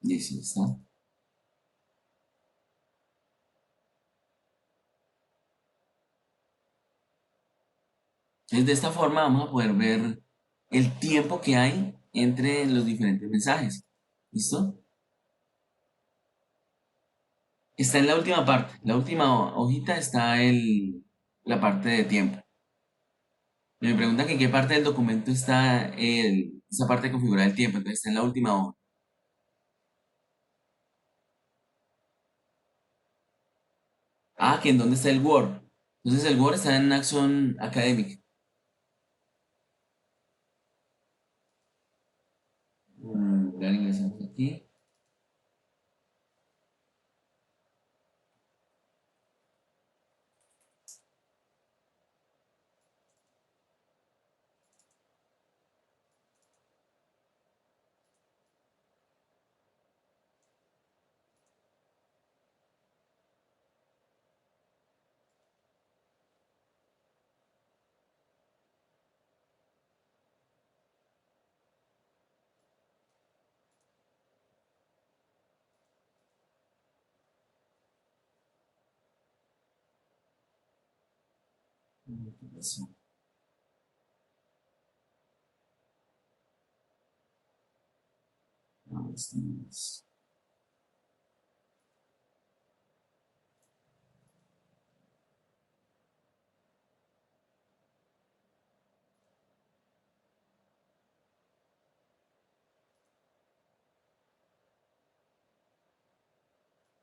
Y sí está. Entonces, de esta forma vamos a poder ver el tiempo que hay entre los diferentes mensajes. ¿Listo? Está en la última parte. La última hojita está la parte de tiempo. Me pregunta que en qué parte del documento está esa parte de configurar el tiempo. Entonces está en la última hoja. Ah, que en dónde está el Word. Entonces el Word está en Action Academic. Ya ingresamos aquí.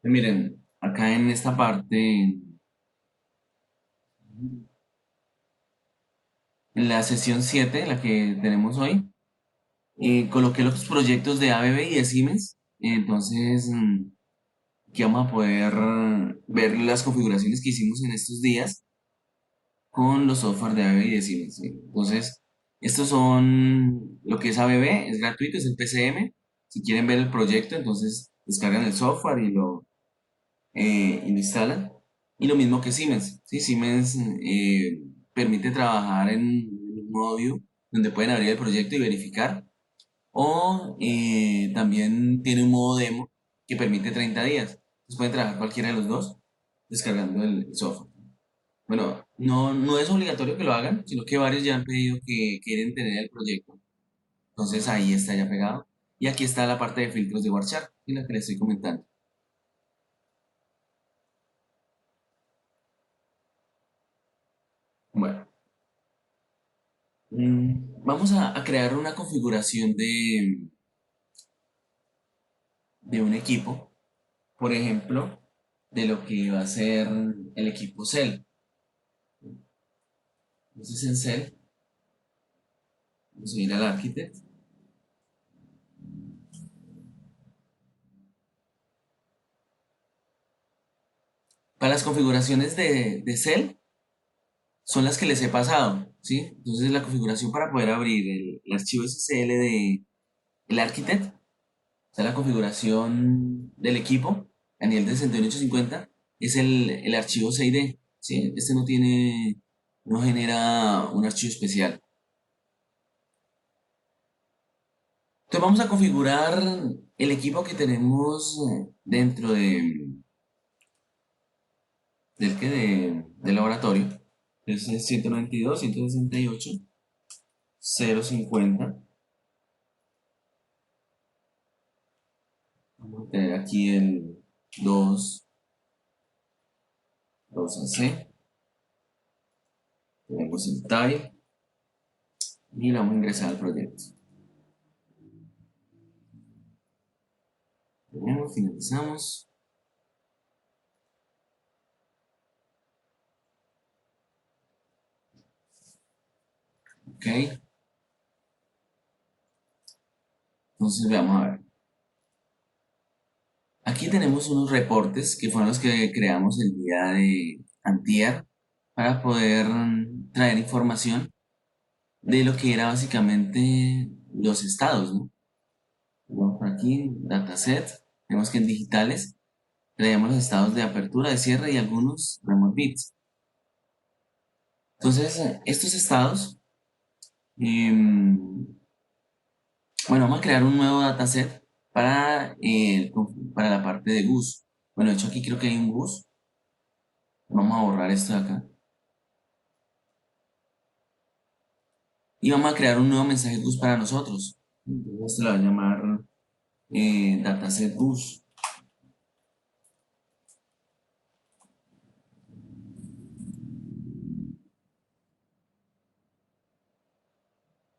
Miren, acá en esta parte, en la sesión 7, la que tenemos hoy, coloqué los proyectos de ABB y de Siemens. Entonces, aquí vamos a poder ver las configuraciones que hicimos en estos días con los software de ABB y de Siemens. ¿Sí? Entonces, estos son lo que es ABB, es gratuito, es el PCM. Si quieren ver el proyecto, entonces descargan el software y lo instalan. Y lo mismo que Siemens. ¿Sí? Siemens permite trabajar en un modo view donde pueden abrir el proyecto y verificar. O también tiene un modo demo que permite 30 días. Entonces pueden trabajar cualquiera de los dos descargando el software. Bueno, no es obligatorio que lo hagan, sino que varios ya han pedido que quieren tener el proyecto. Entonces ahí está ya pegado. Y aquí está la parte de filtros de Warchar, y la que les estoy comentando. Bueno, vamos a crear una configuración de un equipo, por ejemplo, de lo que va a ser el equipo Cell. Entonces en Cell, vamos a ir al Architect. Para las configuraciones de Cell son las que les he pasado, ¿sí? Entonces la configuración para poder abrir el archivo SSL de el Architect, o sea, la configuración del equipo a nivel de 61850 es el archivo 6D, ¿sí? Este no genera un archivo especial. Entonces vamos a configurar el equipo que tenemos dentro del laboratorio. Es el 192, 168, 050. Vamos a tener aquí el 2, 2AC. Tenemos el type y le vamos a ingresar al proyecto. Tenemos, finalizamos. Ok. Entonces veamos a ver. Aquí tenemos unos reportes que fueron los que creamos el día de antier para poder traer información de lo que era básicamente los estados, ¿no? Vamos por aquí, dataset. Vemos que en digitales traemos los estados de apertura, de cierre y algunos remote bits. Entonces, estos estados, em, bueno, vamos a crear un nuevo dataset para la parte de bus. Bueno, de hecho aquí creo que hay un bus. Vamos a borrar esto de acá. Y vamos a crear un nuevo mensaje bus para nosotros. Entonces se lo va a llamar dataset bus.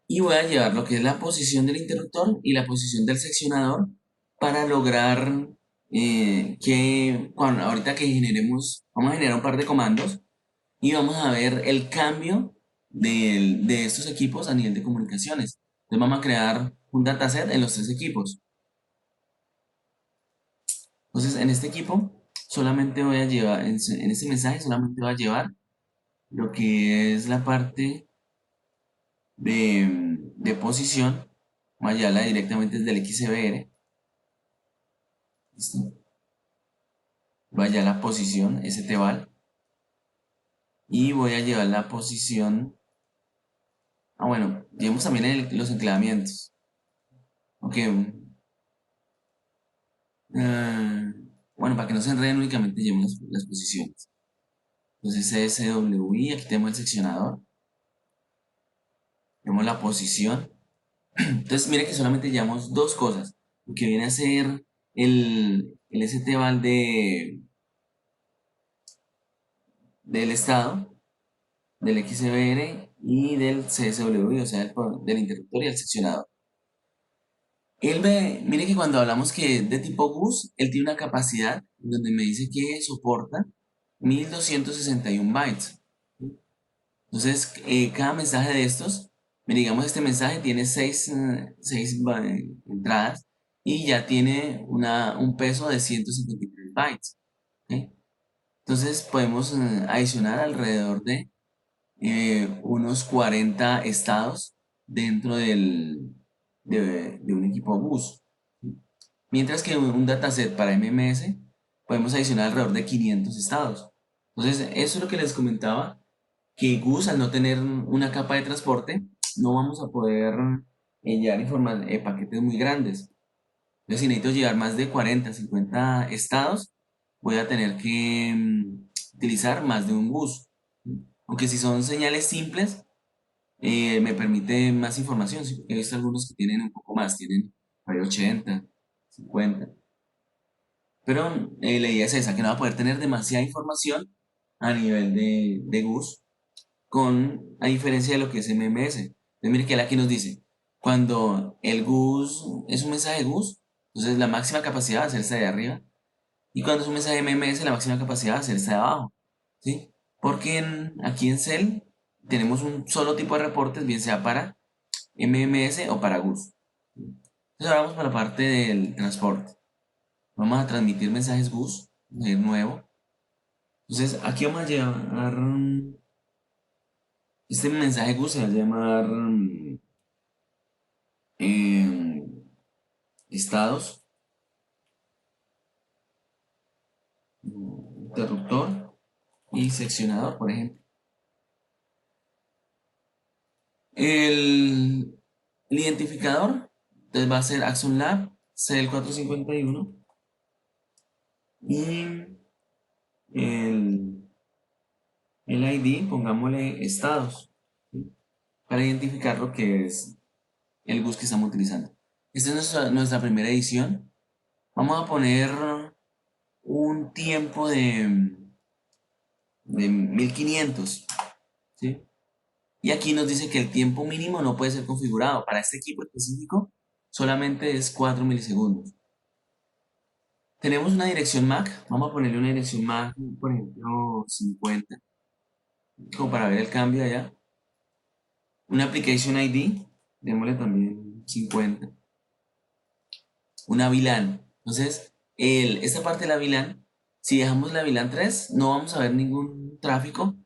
Y voy a llevar lo que es la posición del interruptor y la posición del seccionador para lograr ahorita que generemos, vamos a generar un par de comandos y vamos a ver el cambio de estos equipos a nivel de comunicaciones. Entonces vamos a crear un dataset en los tres equipos. Entonces en este equipo solamente voy a llevar, en este mensaje solamente voy a llevar lo que es la parte de posición, voy a llevarla directamente desde el XBR. ¿Listo? Voy a llevar la posición stval y voy a llevar la posición. Bueno, llevamos también los enclavamientos. Ok. ah, bueno, para que no se enreden únicamente llevemos las posiciones. Entonces CSWI, aquí tenemos el seccionador. Tenemos la posición. Entonces, mire que solamente llevamos dos cosas. Lo que viene a ser el stval del estado, del XBR y del CSW, o sea, del interruptor y el seccionador. Mire que cuando hablamos que es de tipo GUS, él tiene una capacidad donde me dice que soporta 1261 bytes. Entonces, cada mensaje de estos, digamos, este mensaje tiene 6 entradas y ya tiene un peso de 153 bytes. ¿Ok? Entonces, podemos adicionar alrededor de unos 40 estados dentro de un equipo bus. Mientras que un dataset para MMS podemos adicionar alrededor de 500 estados. Entonces, eso es lo que les comentaba, que GUS al no tener una capa de transporte, no vamos a poder llevar paquetes muy grandes. Entonces, si necesito llevar más de 40, 50 estados, voy a tener que utilizar más de un bus. Aunque si son señales simples, me permite más información. Sí, he visto algunos que tienen un poco más, tienen por ahí 80, 50. Pero la idea es esa, que no va a poder tener demasiada información a nivel de GUS, a diferencia de lo que es MMS. Entonces, mire que aquí nos dice, cuando el GUS es un mensaje GUS, entonces la máxima capacidad va a ser esta de arriba, y cuando es un mensaje MMS, la máxima capacidad va a ser esta de abajo. ¿Sí? Porque aquí en Cell tenemos un solo tipo de reportes, bien sea para MMS o para GUS. Entonces ahora vamos para la parte del transporte. Vamos a transmitir mensajes GUS de nuevo. Entonces aquí vamos a llevar este mensaje GUS se va a llamar eh, estados, interruptor y seccionador, por ejemplo. El identificador entonces va a ser Axon Lab CL451 y el, el ID, pongámosle estados, ¿sí? Para identificar lo que es el bus que estamos utilizando. Esta es nuestra primera edición. Vamos a poner un tiempo de 1500, ¿sí? Y aquí nos dice que el tiempo mínimo no puede ser configurado. Para este equipo específico solamente es 4 milisegundos. Tenemos una dirección MAC. Vamos a ponerle una dirección MAC, por ejemplo, 50, como para ver el cambio allá. Una application ID, démosle también 50. Una VLAN. Entonces, esta parte de la VLAN, si dejamos la VLAN 3, no vamos a ver ningún tráfico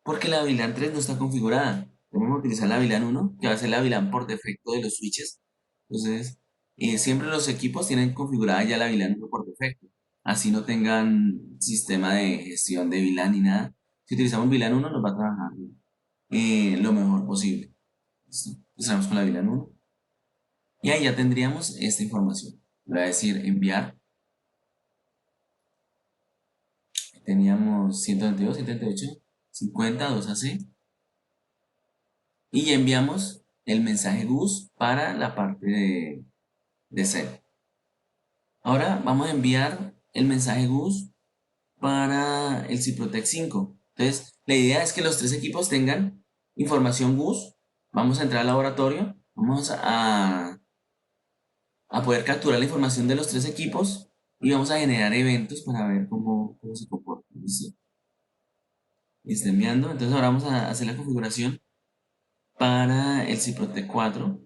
porque la VLAN 3 no está configurada. Vamos a utilizar la VLAN 1, que va a ser la VLAN por defecto de los switches. Entonces, siempre los equipos tienen configurada ya la VLAN 1 por defecto. Así no tengan sistema de gestión de VLAN ni nada. Si utilizamos VLAN 1, nos va a trabajar lo mejor posible. ¿Listo? Empezamos con la VLAN 1. Y ahí ya tendríamos esta información. Le voy a decir enviar. Teníamos 122, 138, 50, 2AC. Y ya enviamos el mensaje GUS para la parte de set. Ahora vamos a enviar el mensaje GUS para el Ciprotec 5. Entonces, la idea es que los tres equipos tengan información GUS. Vamos a entrar al laboratorio, vamos a poder capturar la información de los tres equipos y vamos a generar eventos para ver cómo se comporta. ¿Listo? Y está enviando. Entonces ahora vamos a hacer la configuración para el Ciprotec 4.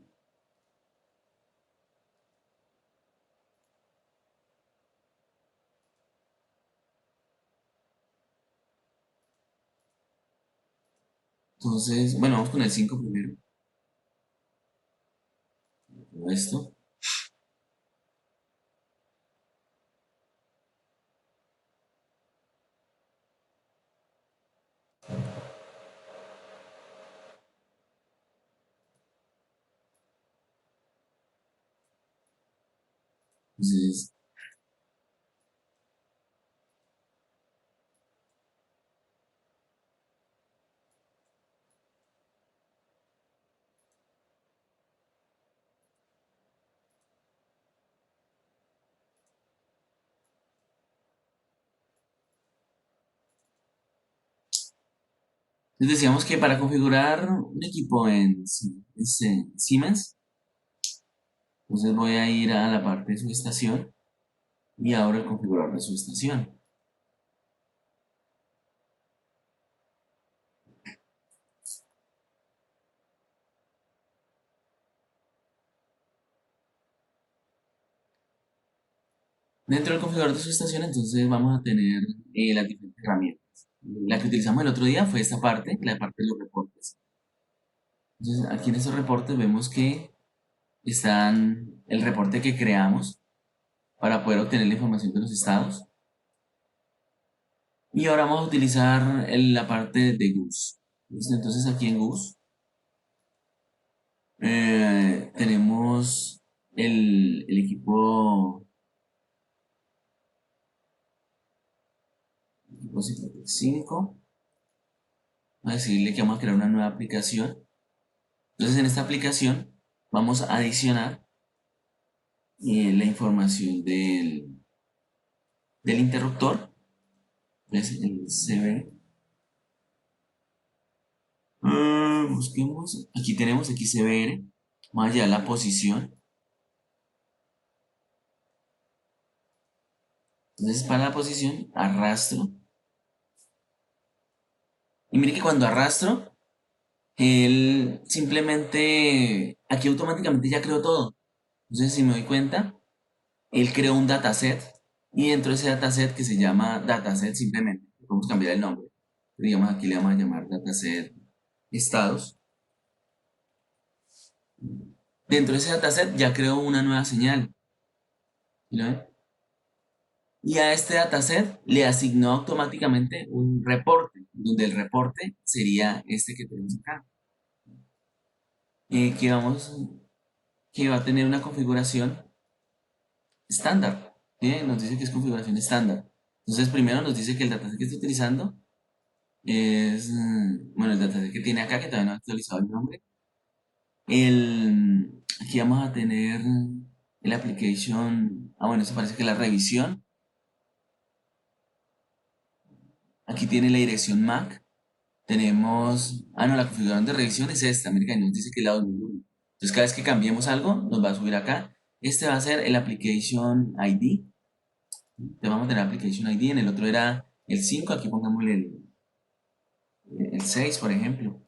Entonces, bueno, vamos con el 5 primero. Todo esto. Entonces, decíamos que para configurar un equipo en Siemens, entonces voy a ir a la parte de subestación y abro el configurador de subestación. Dentro del configurador de subestación, entonces vamos a tener las diferentes herramientas. La que utilizamos el otro día fue esta parte, la parte de los reportes. Entonces, aquí en estos reportes vemos que están el reporte que creamos para poder obtener la información de los estados. Y ahora vamos a utilizar la parte de GUS. ¿Listo? Entonces aquí en GUS tenemos el equipo 5. Vamos a decirle que vamos a crear una nueva aplicación. Entonces en esta aplicación vamos a adicionar la información del interruptor. Es el CB. Busquemos. Aquí tenemos XCBR. Vamos a llevar la posición. Entonces para la posición arrastro. Y mire que cuando arrastro, él simplemente, aquí automáticamente ya creó todo. Entonces si me doy cuenta, él creó un dataset y dentro de ese dataset que se llama dataset simplemente, podemos cambiar el nombre. Digamos aquí le vamos a llamar dataset estados. Dentro de ese dataset ya creó una nueva señal. ¿Sí lo ven? Y a este dataset le asignó automáticamente un reporte, donde el reporte sería este que tenemos acá. Que vamos, que va a tener una configuración estándar. ¿Sí? Nos dice que es configuración estándar. Entonces primero nos dice que el dataset que está utilizando es, bueno, el dataset que tiene acá, que todavía no ha actualizado el nombre. Aquí vamos a tener el application, bueno, eso parece que la revisión. Aquí tiene la dirección MAC. Tenemos, no, la configuración de revisión es esta, mira, nos dice que es la 2001. Entonces cada vez que cambiemos algo, nos va a subir acá. Este va a ser el application ID. Te vamos a tener application ID, en el otro era el 5, aquí pongamos el 6, por ejemplo.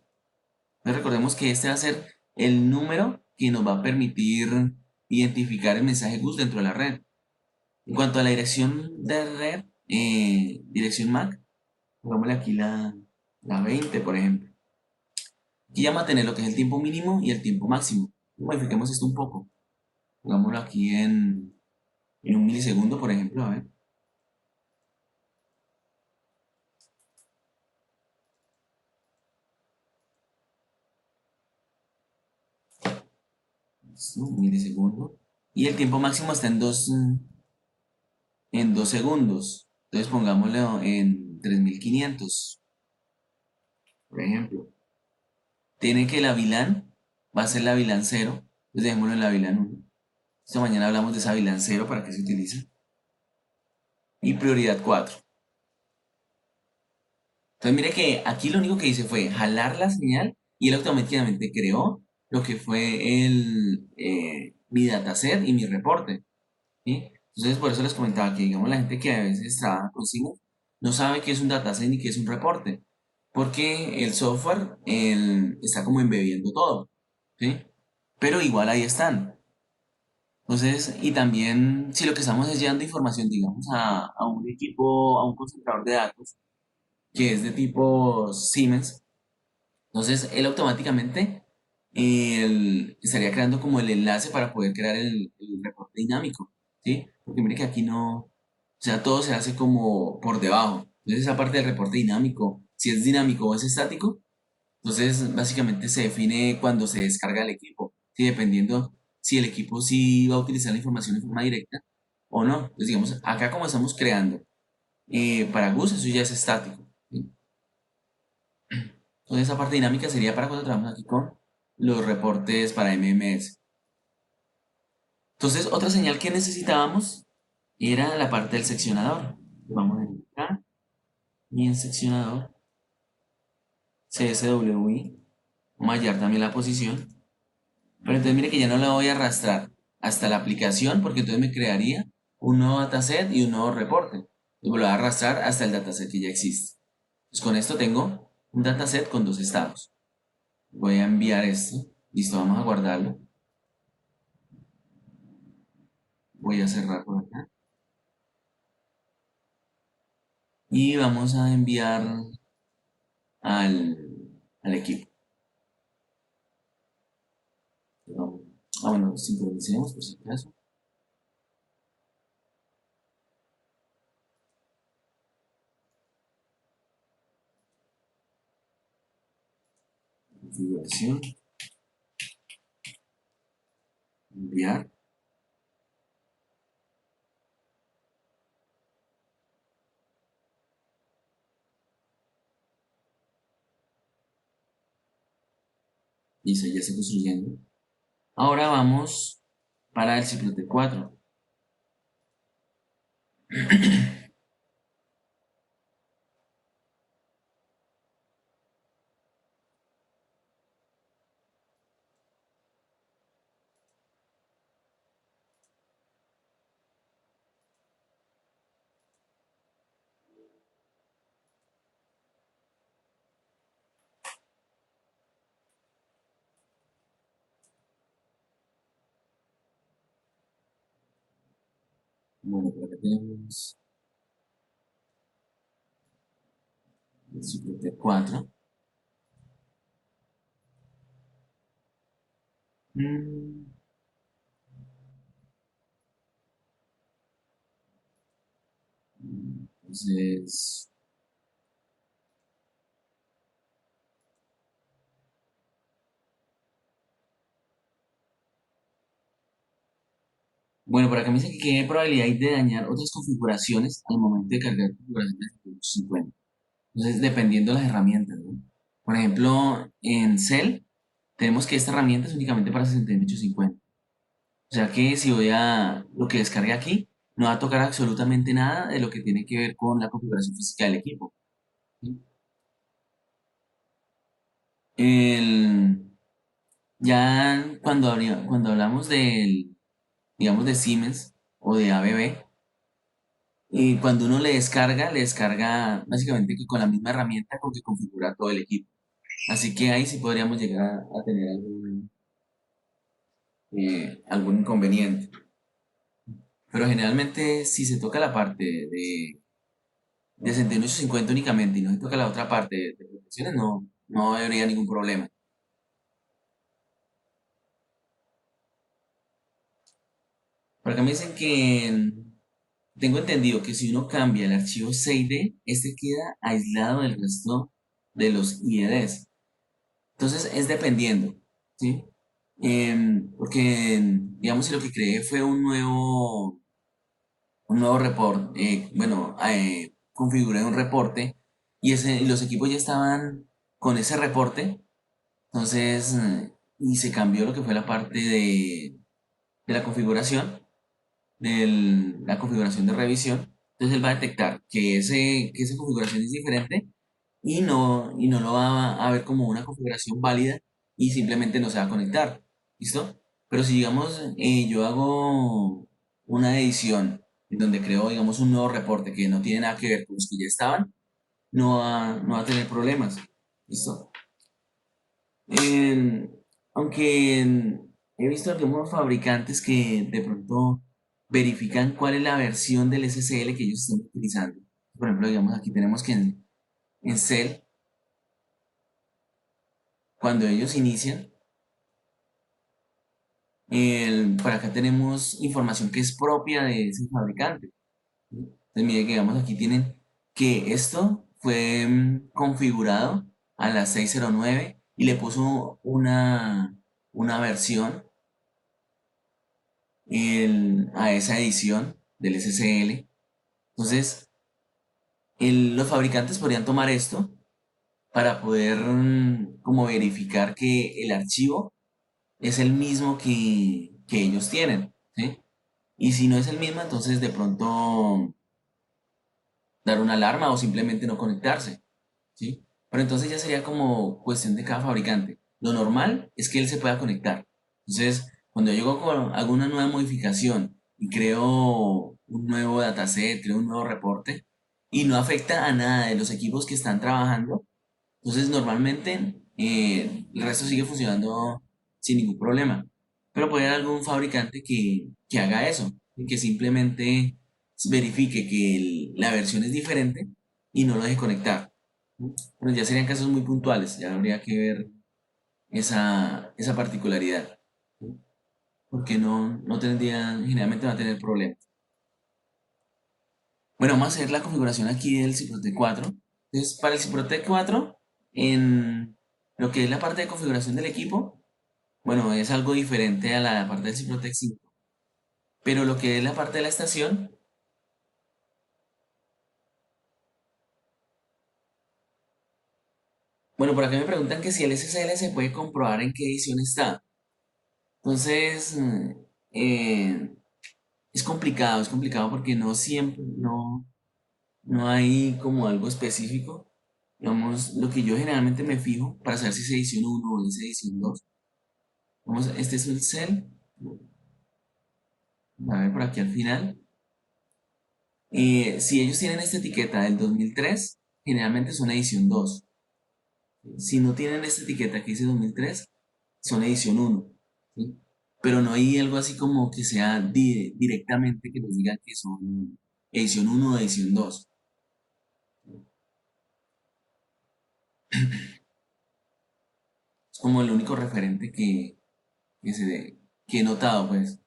Entonces recordemos que este va a ser el número que nos va a permitir identificar el mensaje GUS dentro de la red. En cuanto a la dirección de red, dirección MAC, pongámosle aquí la 20, por ejemplo. Aquí ya vamos a tener lo que es el tiempo mínimo y el tiempo máximo. Modifiquemos esto un poco. Pongámoslo aquí en 1 milisegundo, por ejemplo, a ver. Listo, 1 milisegundo. y el tiempo máximo está en 2 segundos. Entonces pongámoslo en 3500, por ejemplo. Tiene que la VLAN va a ser la VLAN 0, entonces dejémoslo en la VLAN 1. Esta mañana hablamos de esa VLAN 0 para qué se utiliza. Y prioridad 4. Entonces mire que aquí lo único que hice fue jalar la señal y él automáticamente creó lo que fue mi dataset y mi reporte, ¿sí? Entonces por eso les comentaba que digamos la gente que a veces trabaja con Siemens no sabe qué es un dataset ni qué es un reporte, porque el software está como embebiendo todo, ¿sí? Pero igual ahí están. Entonces, y también si lo que estamos es llevando información, digamos, a un equipo, a un concentrador de datos, que es de tipo Siemens, entonces él automáticamente estaría creando como el enlace para poder crear el reporte dinámico, ¿sí? Porque mire que aquí no, o sea, todo se hace como por debajo. Entonces esa parte del reporte dinámico, si es dinámico o es estático, entonces básicamente se define cuando se descarga el equipo, ¿sí? Dependiendo si el equipo sí va a utilizar la información de forma directa o no. Entonces digamos, acá como estamos creando para GUS, eso ya es estático, ¿sí? Entonces esa parte dinámica sería para cuando trabajamos aquí con los reportes para MMS. Entonces otra señal que necesitábamos era la parte del seccionador. Vamos a ir acá y en seccionador CSWI. Vamos a hallar también la posición. Pero entonces mire que ya no la voy a arrastrar hasta la aplicación porque entonces me crearía un nuevo dataset y un nuevo reporte. Y lo voy a arrastrar hasta el dataset que ya existe. Pues con esto tengo un dataset con dos estados. Voy a enviar esto. Listo, vamos a guardarlo. Voy a cerrar por acá. Y vamos a enviar al, al equipo. Bueno, sincronicemos por si acaso. Configuración, enviar. Listo, ya está construyendo. Ahora vamos para el Ciplote 4. Bueno, por acá tenemos el Ciplote 4. Mm, Entonces, bueno, por acá me dice que qué probabilidad hay de dañar otras configuraciones al momento de cargar configuraciones de 50. Entonces, dependiendo de las herramientas, ¿no? Por ejemplo, en Cell tenemos que esta herramienta es únicamente para 6850. O sea que si voy a lo que descargue aquí, no va a tocar absolutamente nada de lo que tiene que ver con la configuración física del equipo, ¿sí? El, ya cuando hablamos digamos, de Siemens o de ABB, y cuando uno le descarga básicamente que con la misma herramienta con que configura todo el equipo. Así que ahí sí podríamos llegar a tener algún inconveniente. Pero generalmente si se toca la parte de 6850 únicamente y no se toca la otra parte de protecciones, no habría ningún problema. Por acá me dicen que tengo entendido que si uno cambia el archivo 6D, este queda aislado del resto de los IEDs. Entonces es dependiendo, ¿sí? Porque, digamos, si lo que creé fue un nuevo reporte, bueno, configuré un reporte y los equipos ya estaban con ese reporte, entonces, y se cambió lo que fue la parte de la configuración, de la configuración de revisión, entonces él va a detectar que esa configuración es diferente y no lo va a ver como una configuración válida y simplemente no se va a conectar. ¿Listo? Pero si digamos yo hago una edición en donde creo digamos un nuevo reporte que no tiene nada que ver con los que ya estaban, no va a tener problemas. ¿Listo? En- he visto algunos fabricantes que de pronto verifican cuál es la versión del SSL que ellos están utilizando. Por ejemplo, digamos aquí tenemos que en Cell, cuando ellos inician, por acá tenemos información que es propia de ese fabricante. ¿Sí? Entonces, mire que digamos aquí tienen que esto fue configurado a las 6:09 y le puso una versión a esa edición del SSL. Entonces, los fabricantes podrían tomar esto para poder como verificar que el archivo es el mismo que ellos tienen, ¿sí? Y si no es el mismo, entonces de pronto dar una alarma o simplemente no conectarse, ¿sí? Pero entonces ya sería como cuestión de cada fabricante. Lo normal es que él se pueda conectar. Entonces, cuando yo llego con alguna nueva modificación y creo un nuevo dataset, creo un nuevo reporte y no afecta a nada de los equipos que están trabajando, entonces normalmente el resto sigue funcionando sin ningún problema. Pero puede haber algún fabricante que haga eso, y que simplemente verifique que la versión es diferente y no lo deje conectar. ¿No? Pero ya serían casos muy puntuales, ya habría que ver esa particularidad, ¿no? Porque no tendría, generalmente no va a tener problemas. Bueno, vamos a hacer la configuración aquí del Ciprotec 4. Entonces, para el Ciprotec 4, en lo que es la parte de configuración del equipo, bueno, es algo diferente a la parte del Ciprotec 5. Pero lo que es la parte de la estación, bueno, por acá me preguntan que si el SSL se puede comprobar en qué edición está. Entonces, eh, es complicado porque no siempre, no hay como algo específico. Digamos, lo que yo generalmente me fijo para saber si es edición 1 o es edición 2. Vamos, este es el cel. A ver por aquí al final. Si ellos tienen esta etiqueta del 2003, generalmente son edición 2. Si no tienen esta etiqueta que dice 2003, son edición 1. ¿Sí? Pero no hay algo así como que sea directamente que nos diga que son edición 1 o edición 2. Es como el único referente que, que he notado, pues.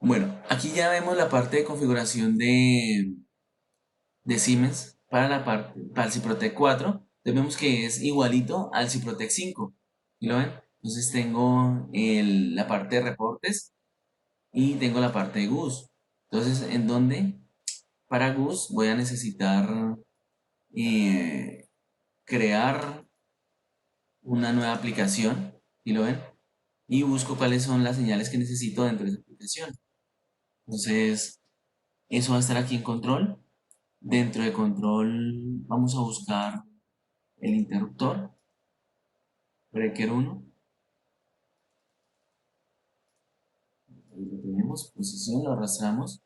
Bueno, aquí ya vemos la parte de configuración de Siemens para para el Ciprotec 4. Entonces vemos que es igualito al Ciprotec 5. ¿Sí lo ven? Entonces tengo la parte de reportes y tengo la parte de GUS. Entonces, ¿en dónde? Para GUS voy a necesitar eh, crear una nueva aplicación. ¿Sí lo ven? Y busco cuáles son las señales que necesito dentro de esa aplicación. Entonces, eso va a estar aquí en control. Dentro de control vamos a buscar el interruptor, breaker 1, ahí lo tenemos, posición, lo arrastramos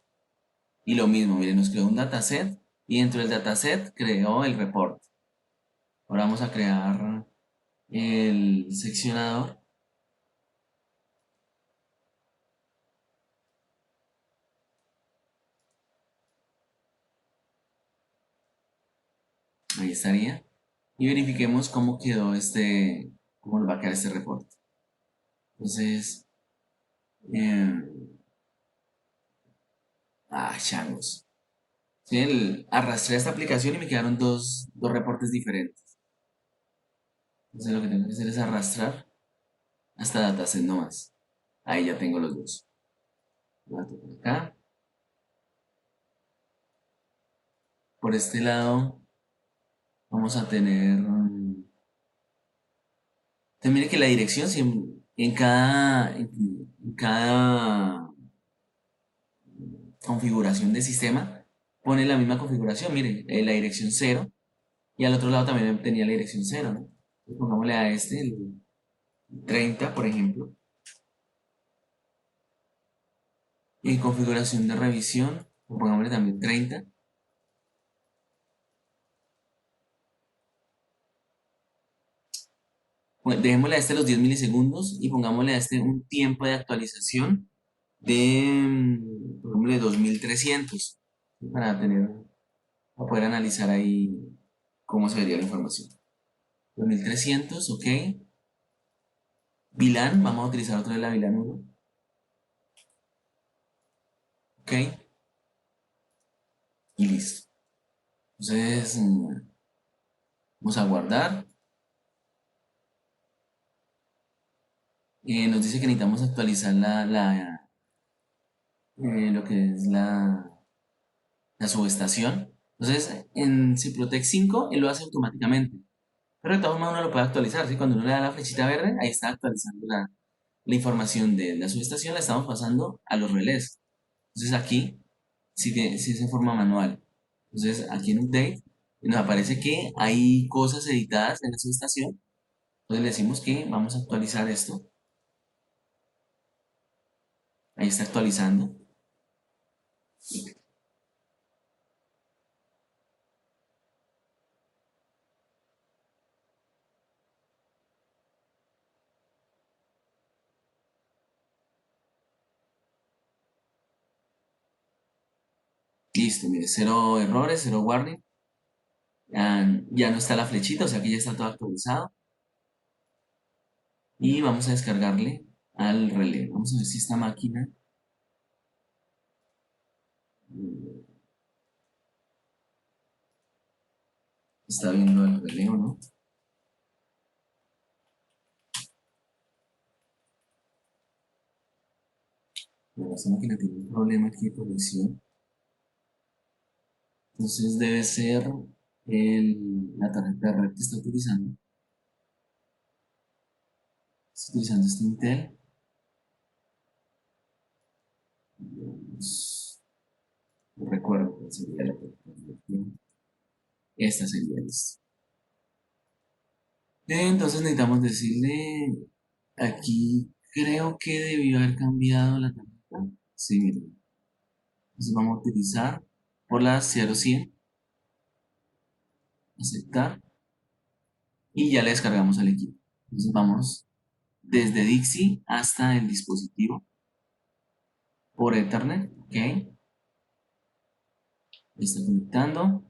y lo mismo, miren, nos creó un dataset y dentro del dataset creó el report. Ahora vamos a crear el seccionador, ahí estaría, y verifiquemos cómo quedó cómo nos va a quedar este reporte. Entonces, eh, changos. Sí, arrastré esta aplicación y me quedaron dos reportes diferentes. Entonces lo que tengo que hacer es arrastrar hasta dataset nomás. Ahí ya tengo los dos. Voy a tocar acá. Por este lado vamos a tener... Entonces mire que la dirección en cada configuración de sistema pone la misma configuración. Mire, la dirección cero y al otro lado también tenía la dirección cero, ¿no? Entonces pongámosle a este el 30, por ejemplo. Y en configuración de revisión, pongámosle también 30. Bueno, dejémosle a este los 10 milisegundos y pongámosle a este un tiempo de actualización de, pongámosle 2300 para para poder analizar ahí cómo se vería la información. 2300, ok. VLAN, vamos a utilizar otra vez la VLAN 1, ok. Y listo. Entonces, vamos a guardar. Nos dice que necesitamos actualizar lo que es la subestación. Entonces, en Ciprotec 5, él lo hace automáticamente. Pero de todas maneras uno lo puede actualizar, ¿sí? Cuando uno le da la flechita verde, ahí está actualizando la información de la subestación, la estamos pasando a los relés. Entonces aquí sí es en forma manual. Entonces aquí en Update nos aparece que hay cosas editadas en la subestación. Entonces le decimos que vamos a actualizar esto. Ahí está actualizando. Listo, mire, cero errores, cero warning. Ya no está la flechita, o sea que ya está todo actualizado. Y vamos a descargarle al relé. Vamos a ver si esta máquina está viendo el relé o no. Pero esta máquina tiene un problema aquí de conexión. Entonces debe ser la tarjeta de red que está utilizando. Está utilizando este Intel. No recuerdo cuál sería la tarjeta de red. Esta sería esta. Entonces necesitamos decirle, aquí creo que debió haber cambiado la tarjeta. Sí, miren. Entonces vamos a utilizar por la 0100, aceptar, y ya le descargamos al equipo. Entonces vamos desde Dixie hasta el dispositivo por Ethernet, ok, está conectando.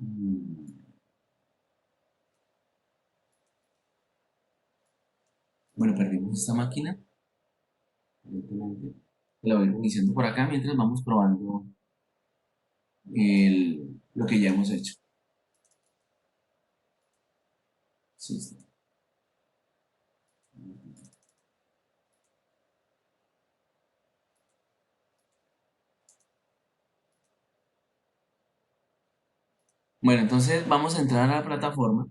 Mm, Bueno, perdimos esta máquina. Evidentemente. La voy iniciando por acá mientras vamos probando lo que ya hemos hecho. Sí, sí. Bueno, entonces vamos a entrar a la plataforma.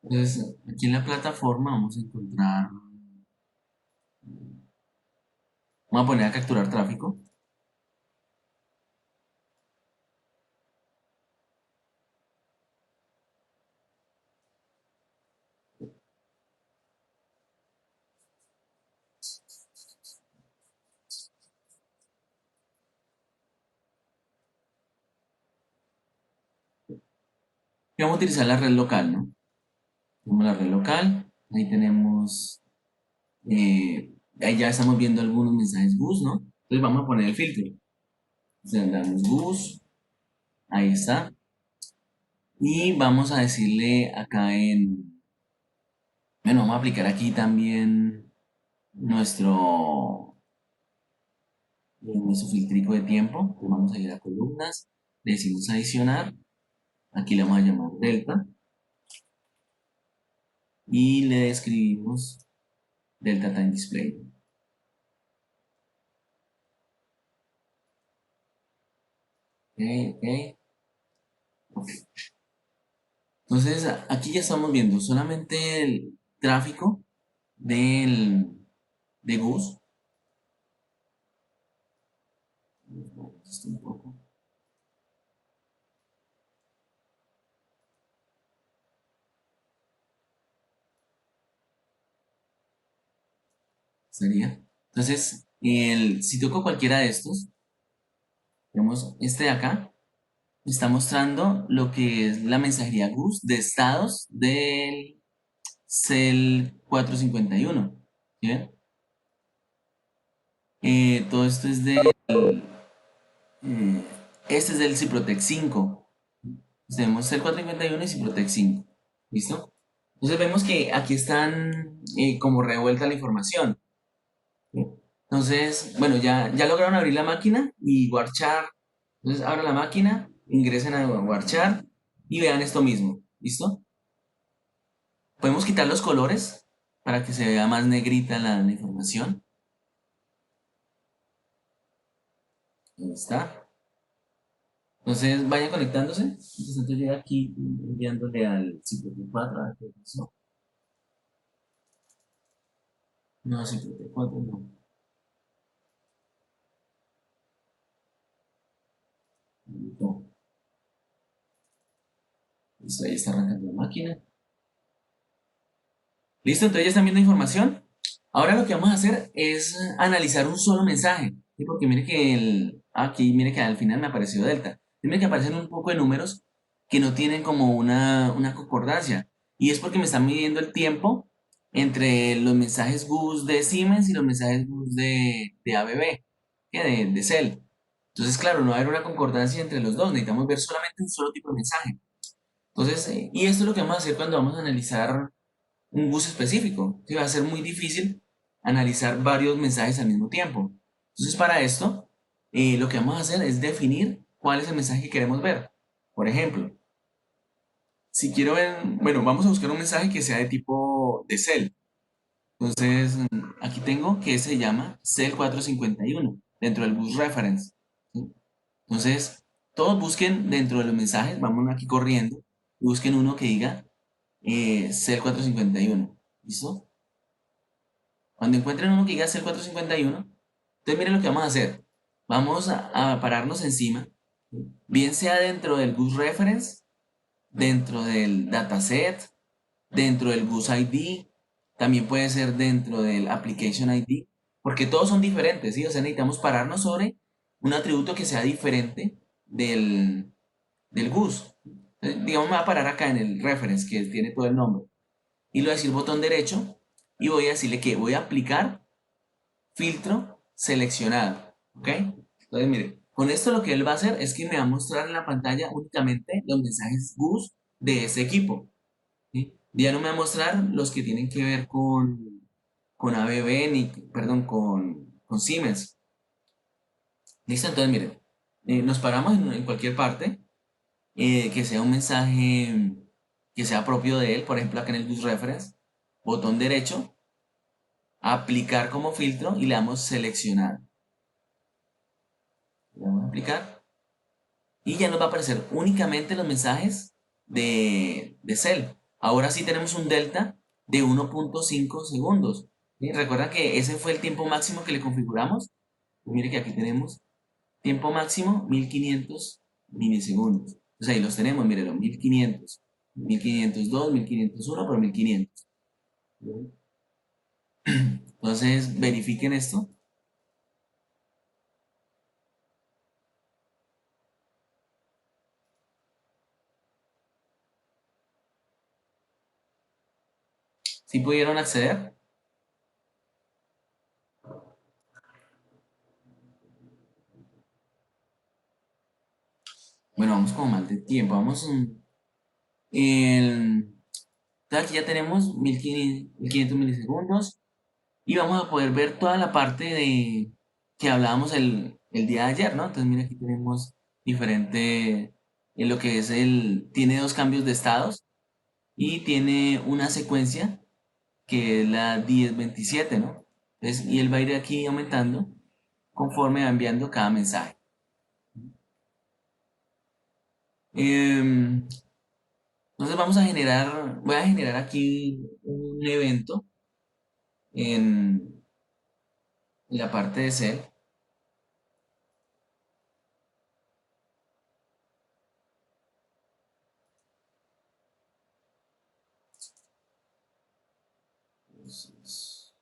Entonces, aquí en la plataforma vamos a encontrar, vamos a poner a capturar tráfico. Y vamos a utilizar la red local, ¿no? Tenemos la red local, ahí tenemos, ahí ya estamos viendo algunos mensajes bus, ¿no? Entonces vamos a poner el filtro. Entonces damos bus, ahí está. Y vamos a decirle acá bueno, vamos a aplicar aquí también nuestro filtrico de tiempo. Entonces vamos a ir a columnas, le decimos adicionar, aquí le vamos a llamar delta y le describimos delta time display. Ok, ok. Entonces aquí ya estamos viendo solamente el tráfico de Gus. Esto un poco. Sería. Entonces, si toco cualquiera de estos, vemos este de acá, está mostrando lo que es la mensajería GUS de estados del CEL 451. ¿Sí ven? Todo esto es eh, este es del Ciprotec 5. Tenemos CEL 451 y Ciprotec 5. ¿Listo? Entonces vemos que aquí están como revuelta la información. ¿Sí? Entonces, bueno, ya lograron abrir la máquina y Warchar. Entonces, abran la máquina, ingresen a Warchar y vean esto mismo. ¿Listo? Podemos quitar los colores para que se vea más negrita la información. Ahí está. Entonces, vayan conectándose. Entonces, llega aquí enviándole al 54. A ver qué pasó. No, 54 no. No. Listo, ahí está arrancando la máquina. Listo, entonces ya están viendo información. Ahora lo que vamos a hacer es analizar un solo mensaje. ¿Sí? Porque mire que aquí, mire que al final me apareció delta. Mire que aparecen un poco de números que no tienen como una concordancia. Y es porque me están midiendo el tiempo entre los mensajes bus de Siemens y los mensajes bus de ABB, que de Cell. Entonces, claro, no va a haber una concordancia entre los dos. Necesitamos ver solamente un solo tipo de mensaje. Entonces, y esto es lo que vamos a hacer cuando vamos a analizar un bus específico. ¿Sí? Va a ser muy difícil analizar varios mensajes al mismo tiempo. Entonces, para esto, lo que vamos a hacer es definir cuál es el mensaje que queremos ver. Por ejemplo, si quiero ver, bueno, vamos a buscar un mensaje que sea de tipo de cell. Entonces, aquí tengo que se llama cell 451 dentro del bus reference. ¿Sí? Entonces, todos busquen dentro de los mensajes, vamos aquí corriendo, y busquen uno que diga cell 451. ¿Listo? Cuando encuentren uno que diga cell 451, entonces miren lo que vamos a hacer. Vamos a pararnos encima, bien sea dentro del bus reference, dentro del dataset, dentro del bus ID, también puede ser dentro del application ID, porque todos son diferentes, ¿sí? O sea, necesitamos pararnos sobre un atributo que sea diferente del bus. Entonces, digamos, me voy a parar acá en el reference, que tiene todo el nombre, y le voy a decir botón derecho, y voy a decirle que voy a aplicar filtro seleccionado. ¿Ok? Entonces, mire, Con esto lo que él va a hacer es que me va a mostrar en la pantalla únicamente los mensajes bus de ese equipo. ¿Sí? Ya no me va a mostrar los que tienen que ver con ABB, ni, perdón, con Siemens. Listo, entonces miren, nos paramos en cualquier parte, que sea un mensaje que sea propio de él, por ejemplo acá en el bus reference, botón derecho, aplicar como filtro y le damos seleccionar. Le damos a aplicar y ya nos va a aparecer únicamente los mensajes de Cell. Ahora sí tenemos un delta de 1.5 segundos. ¿Sí? Recuerda que ese fue el tiempo máximo que le configuramos. Pues mire que aquí tenemos tiempo máximo 1500 milisegundos. Entonces ahí los tenemos, mírenlo, 1500, 1502, 1501 por 1500. Entonces verifiquen esto. Si pudieron acceder. Bueno, vamos como mal de tiempo. Vamos en... Aquí ya tenemos 1500 milisegundos y vamos a poder ver toda la parte de que hablábamos el día de ayer, ¿no? Entonces, mira, aquí tenemos diferente, en lo que es tiene dos cambios de estados y tiene una secuencia que es la 1027, ¿no? Entonces, y él va a ir aquí aumentando conforme va enviando cada mensaje. Em, entonces vamos a generar, voy a generar aquí un evento en la parte de Cell. Entonces,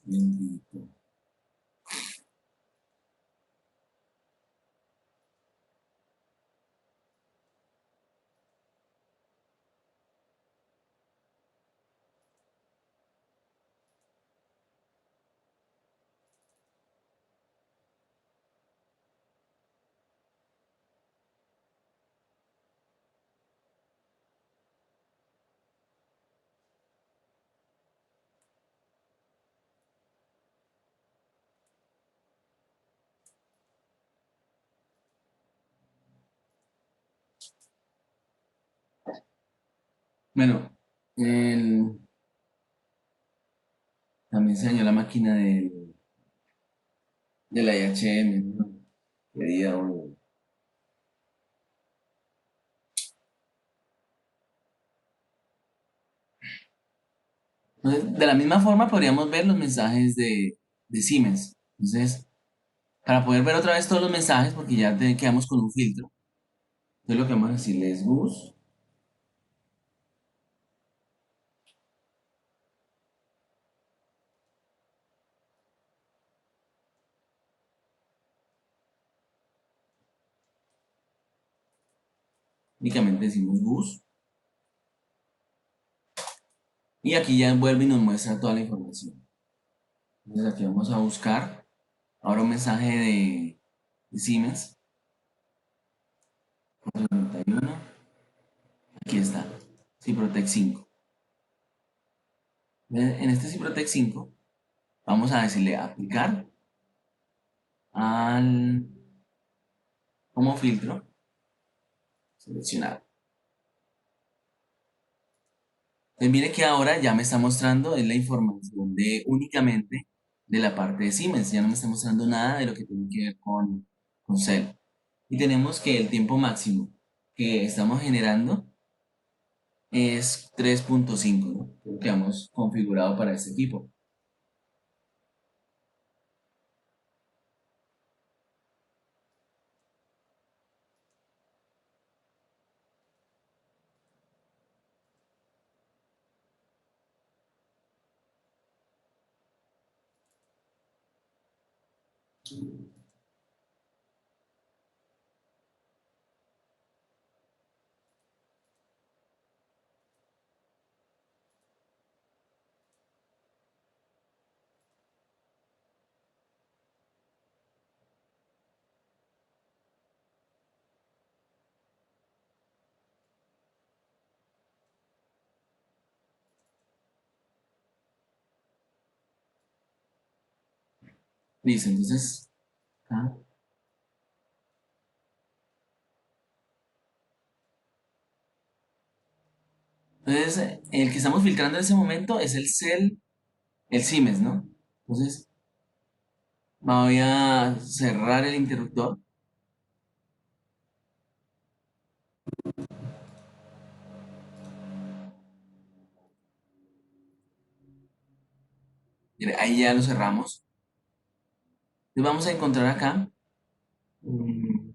bendito. Bueno, el- también se dañó la máquina de la IHM, ¿no? Qué día, hombre. Entonces, de la misma forma podríamos ver los mensajes de Siemens. Entonces, para poder ver otra vez todos los mensajes, porque ya quedamos con un filtro, entonces lo que vamos a decirle es bus, únicamente decimos bus, y aquí ya vuelve y nos muestra toda la información. Entonces aquí vamos a buscar ahora un mensaje de Siemens, 91, aquí está, Ciprotec 5. En este Ciprotec 5 vamos a decirle aplicar al como filtro, seleccionar. Entonces mire que ahora ya me está mostrando es la información de únicamente de la parte de Siemens, ya no me está mostrando nada de lo que tiene que ver con Cell. Y tenemos que el tiempo máximo que estamos generando es 3.5, ¿no? Lo que hemos configurado para este equipo. Listo, entonces, ah, entonces el que estamos filtrando en ese momento es el Cell, el Siemens, ¿no? Entonces voy a cerrar el interruptor. Mire, ahí ya lo cerramos. Entonces vamos a encontrar acá mm,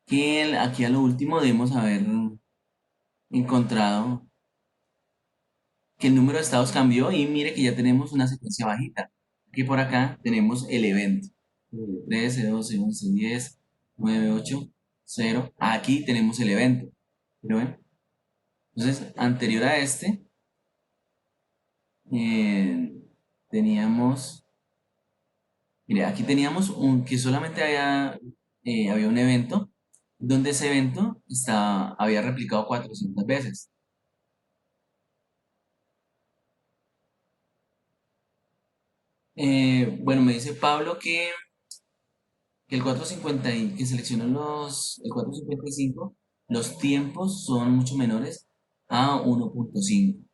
que aquí a lo último debemos haber encontrado que el número de estados cambió y mire que ya tenemos una secuencia bajita. Aquí por acá tenemos el evento. 13, 12, 11, 10, 9, 8, 0. Aquí tenemos el evento. ¿Lo ven? Entonces, anterior a este, eh, teníamos, mire, aquí teníamos que solamente había un evento donde ese evento había replicado 400 veces. Bueno, me dice Pablo que el 450 que seleccionó el 455, los tiempos son mucho menores a 1.5.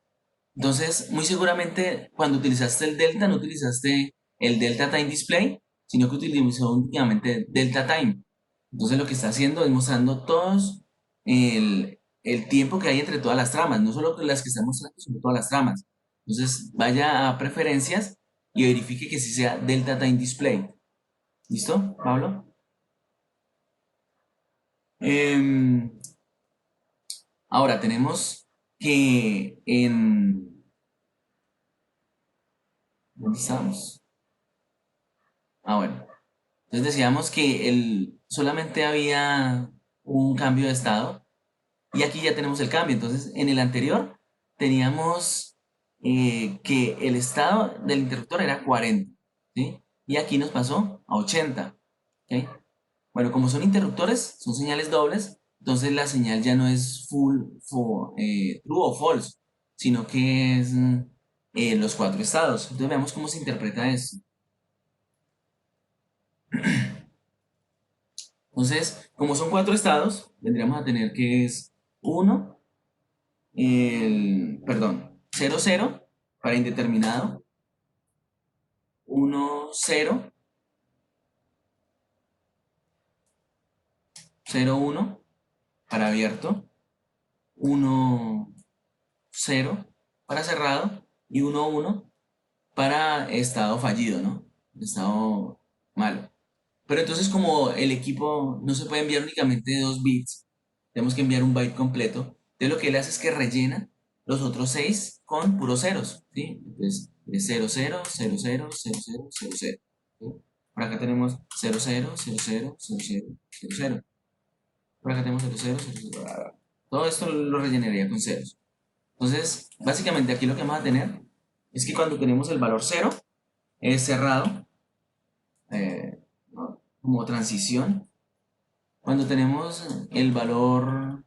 Entonces, muy seguramente cuando utilizaste el delta, no utilizaste el delta time display, sino que utilizó únicamente delta time. Entonces, lo que está haciendo es mostrando todos el tiempo que hay entre todas las tramas, no solo las que están mostrando, sino todas las tramas. Entonces, vaya a preferencias y verifique que sí sea delta time display. ¿Listo, Pablo? Em, Ahora tenemos que ¿dónde estamos? Ah, bueno. Entonces decíamos que solamente había un cambio de estado y aquí ya tenemos el cambio. Entonces en el anterior teníamos que el estado del interruptor era 40, ¿sí? Y aquí nos pasó a 80, ¿ok? Bueno, como son interruptores, son señales dobles, entonces la señal ya no es true o false, sino que es los cuatro estados. Entonces veamos cómo se interpreta esto. Entonces, como son cuatro estados, vendríamos a tener que es uno, perdón, cero cero para indeterminado, uno cero, cero uno para abierto, uno cero para cerrado y uno uno para estado fallido, ¿no? Estado malo. Pero entonces como el equipo no se puede enviar únicamente 2 bits, tenemos que enviar un byte completo. Entonces lo que él hace es que rellena los otros 6 con puros ceros, ¿sí? Entonces es 0, 0, 0, 0, 0, 0, 0, 0. ¿Sí? Por acá tenemos 0, 0, 0, 0, 0, 0, 0, 0. Por acá tenemos 0, 0, 0, 0, bla, bla, bla. Todo esto lo rellenaría con ceros. Entonces, básicamente aquí lo que vamos a tener es que cuando tenemos el valor 0 es cerrado, ¿no? Como transición. Cuando tenemos el valor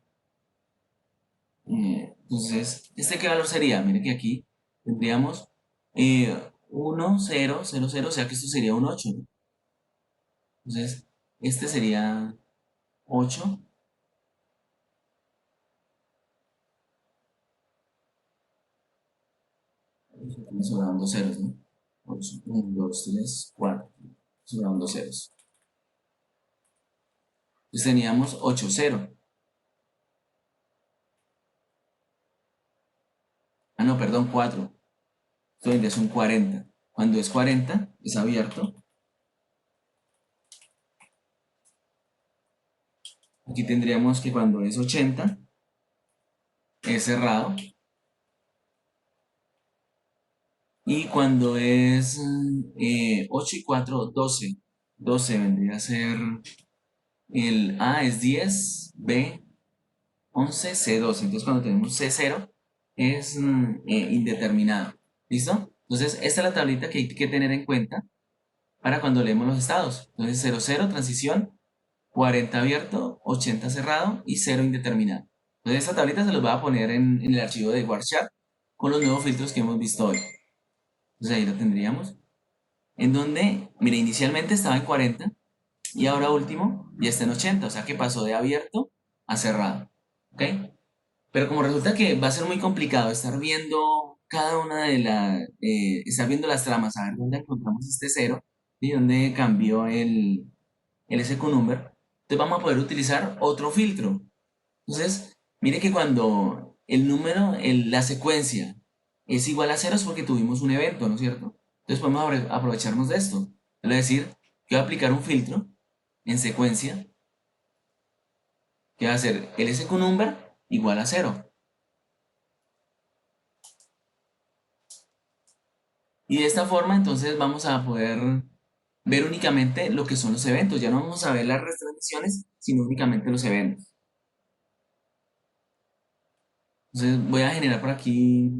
Entonces, ¿este qué valor sería? Mire que aquí tendríamos 1, 0, 0, 0, o sea que esto sería un 8, ¿no? Entonces, este sería 8, me sobran dos ceros, ¿no? 8, 1, 2, 3, 4, sobran dos ceros. Entonces teníamos 8, 0. Ah, no, perdón, 4. Esto vendría a ser un 40. Cuando es 40, es abierto. Aquí tendríamos que cuando es 80, es cerrado. Y cuando es 8 y 4, 12. 12 vendría a ser el A es 10, B 11, C 12. Entonces cuando tenemos C 0 es indeterminado. ¿Listo? Entonces esta es la tablita que hay que tener en cuenta para cuando leemos los estados. Entonces 0 0 transición, 40 abierto, 80 cerrado y 0 indeterminado. Entonces esta tablita se los voy a poner en el archivo de Warchat con los nuevos filtros que hemos visto hoy. Entonces ahí lo tendríamos. En donde, mire, inicialmente estaba en 40 y ahora último ya está en 80, o sea que pasó de abierto a cerrado. ¿Ok? Pero como resulta que va a ser muy complicado estar viendo cada una de las, estar viendo las tramas, a ver dónde encontramos este cero y dónde cambió el SQ number, entonces vamos a poder utilizar otro filtro. Entonces, mire que cuando el número, la secuencia es igual a cero es porque tuvimos un evento, ¿no es cierto? Entonces podemos aprovecharnos de esto. Es decir, que voy a aplicar un filtro en secuencia que va a ser el SQ number igual a cero. Y de esta forma entonces vamos a poder ver únicamente lo que son los eventos. Ya no vamos a ver las retransmisiones, sino únicamente los eventos. Entonces voy a generar por aquí,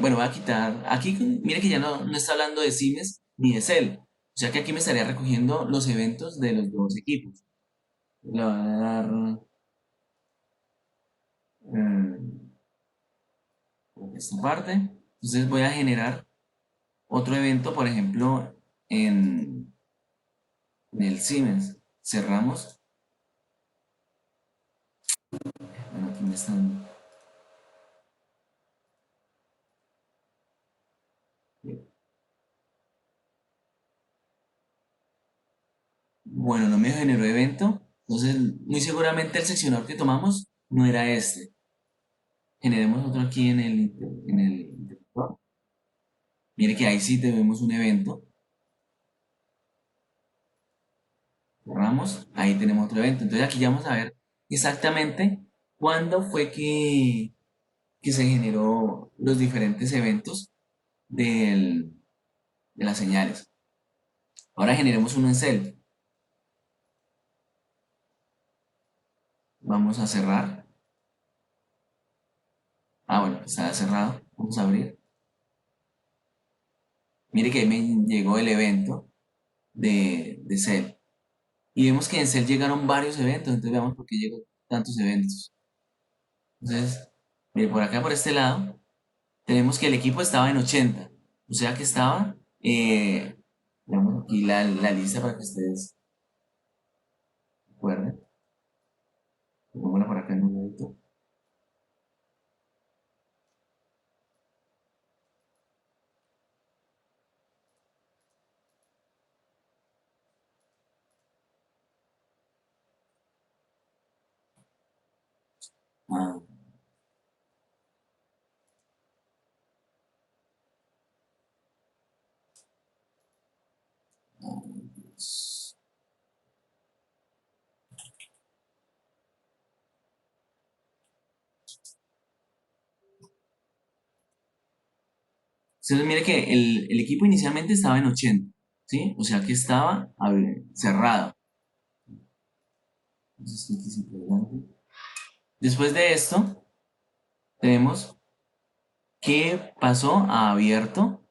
bueno, voy a quitar, aquí mire que ya no está hablando de Siemens ni de Cell. O sea que aquí me estaría recogiendo los eventos de los dos equipos. Le voy a dar eh, esta parte. Entonces voy a generar otro evento, por ejemplo, en el Siemens. Cerramos. Bueno, aquí me están. Bueno, no me generó evento. Entonces, muy seguramente el seccionador que tomamos no era este. Generemos otro aquí en el interruptor. Mire que ahí sí tenemos un evento. Cerramos. Ahí tenemos otro evento. Entonces aquí ya vamos a ver exactamente cuándo fue que se generó los diferentes eventos de las señales. Ahora generemos uno en Cell. Vamos a cerrar. Ah, bueno, está cerrado. Vamos a abrir. Mire que ahí me llegó el evento de Cell. Y vemos que en Cell llegaron varios eventos, entonces veamos por qué llegó tantos eventos. Entonces, mire, por acá, por este lado, tenemos que el equipo estaba en 80. O sea que estaba, veamos aquí la lista para que ustedes recuerden. Pongámosla por acá en un momento. Ah, pues, entonces, mire que el equipo inicialmente estaba en 80, ¿sí? O sea que estaba a ver, cerrado. Entonces, aquí es importante. Después de esto, tenemos que pasó a abierto,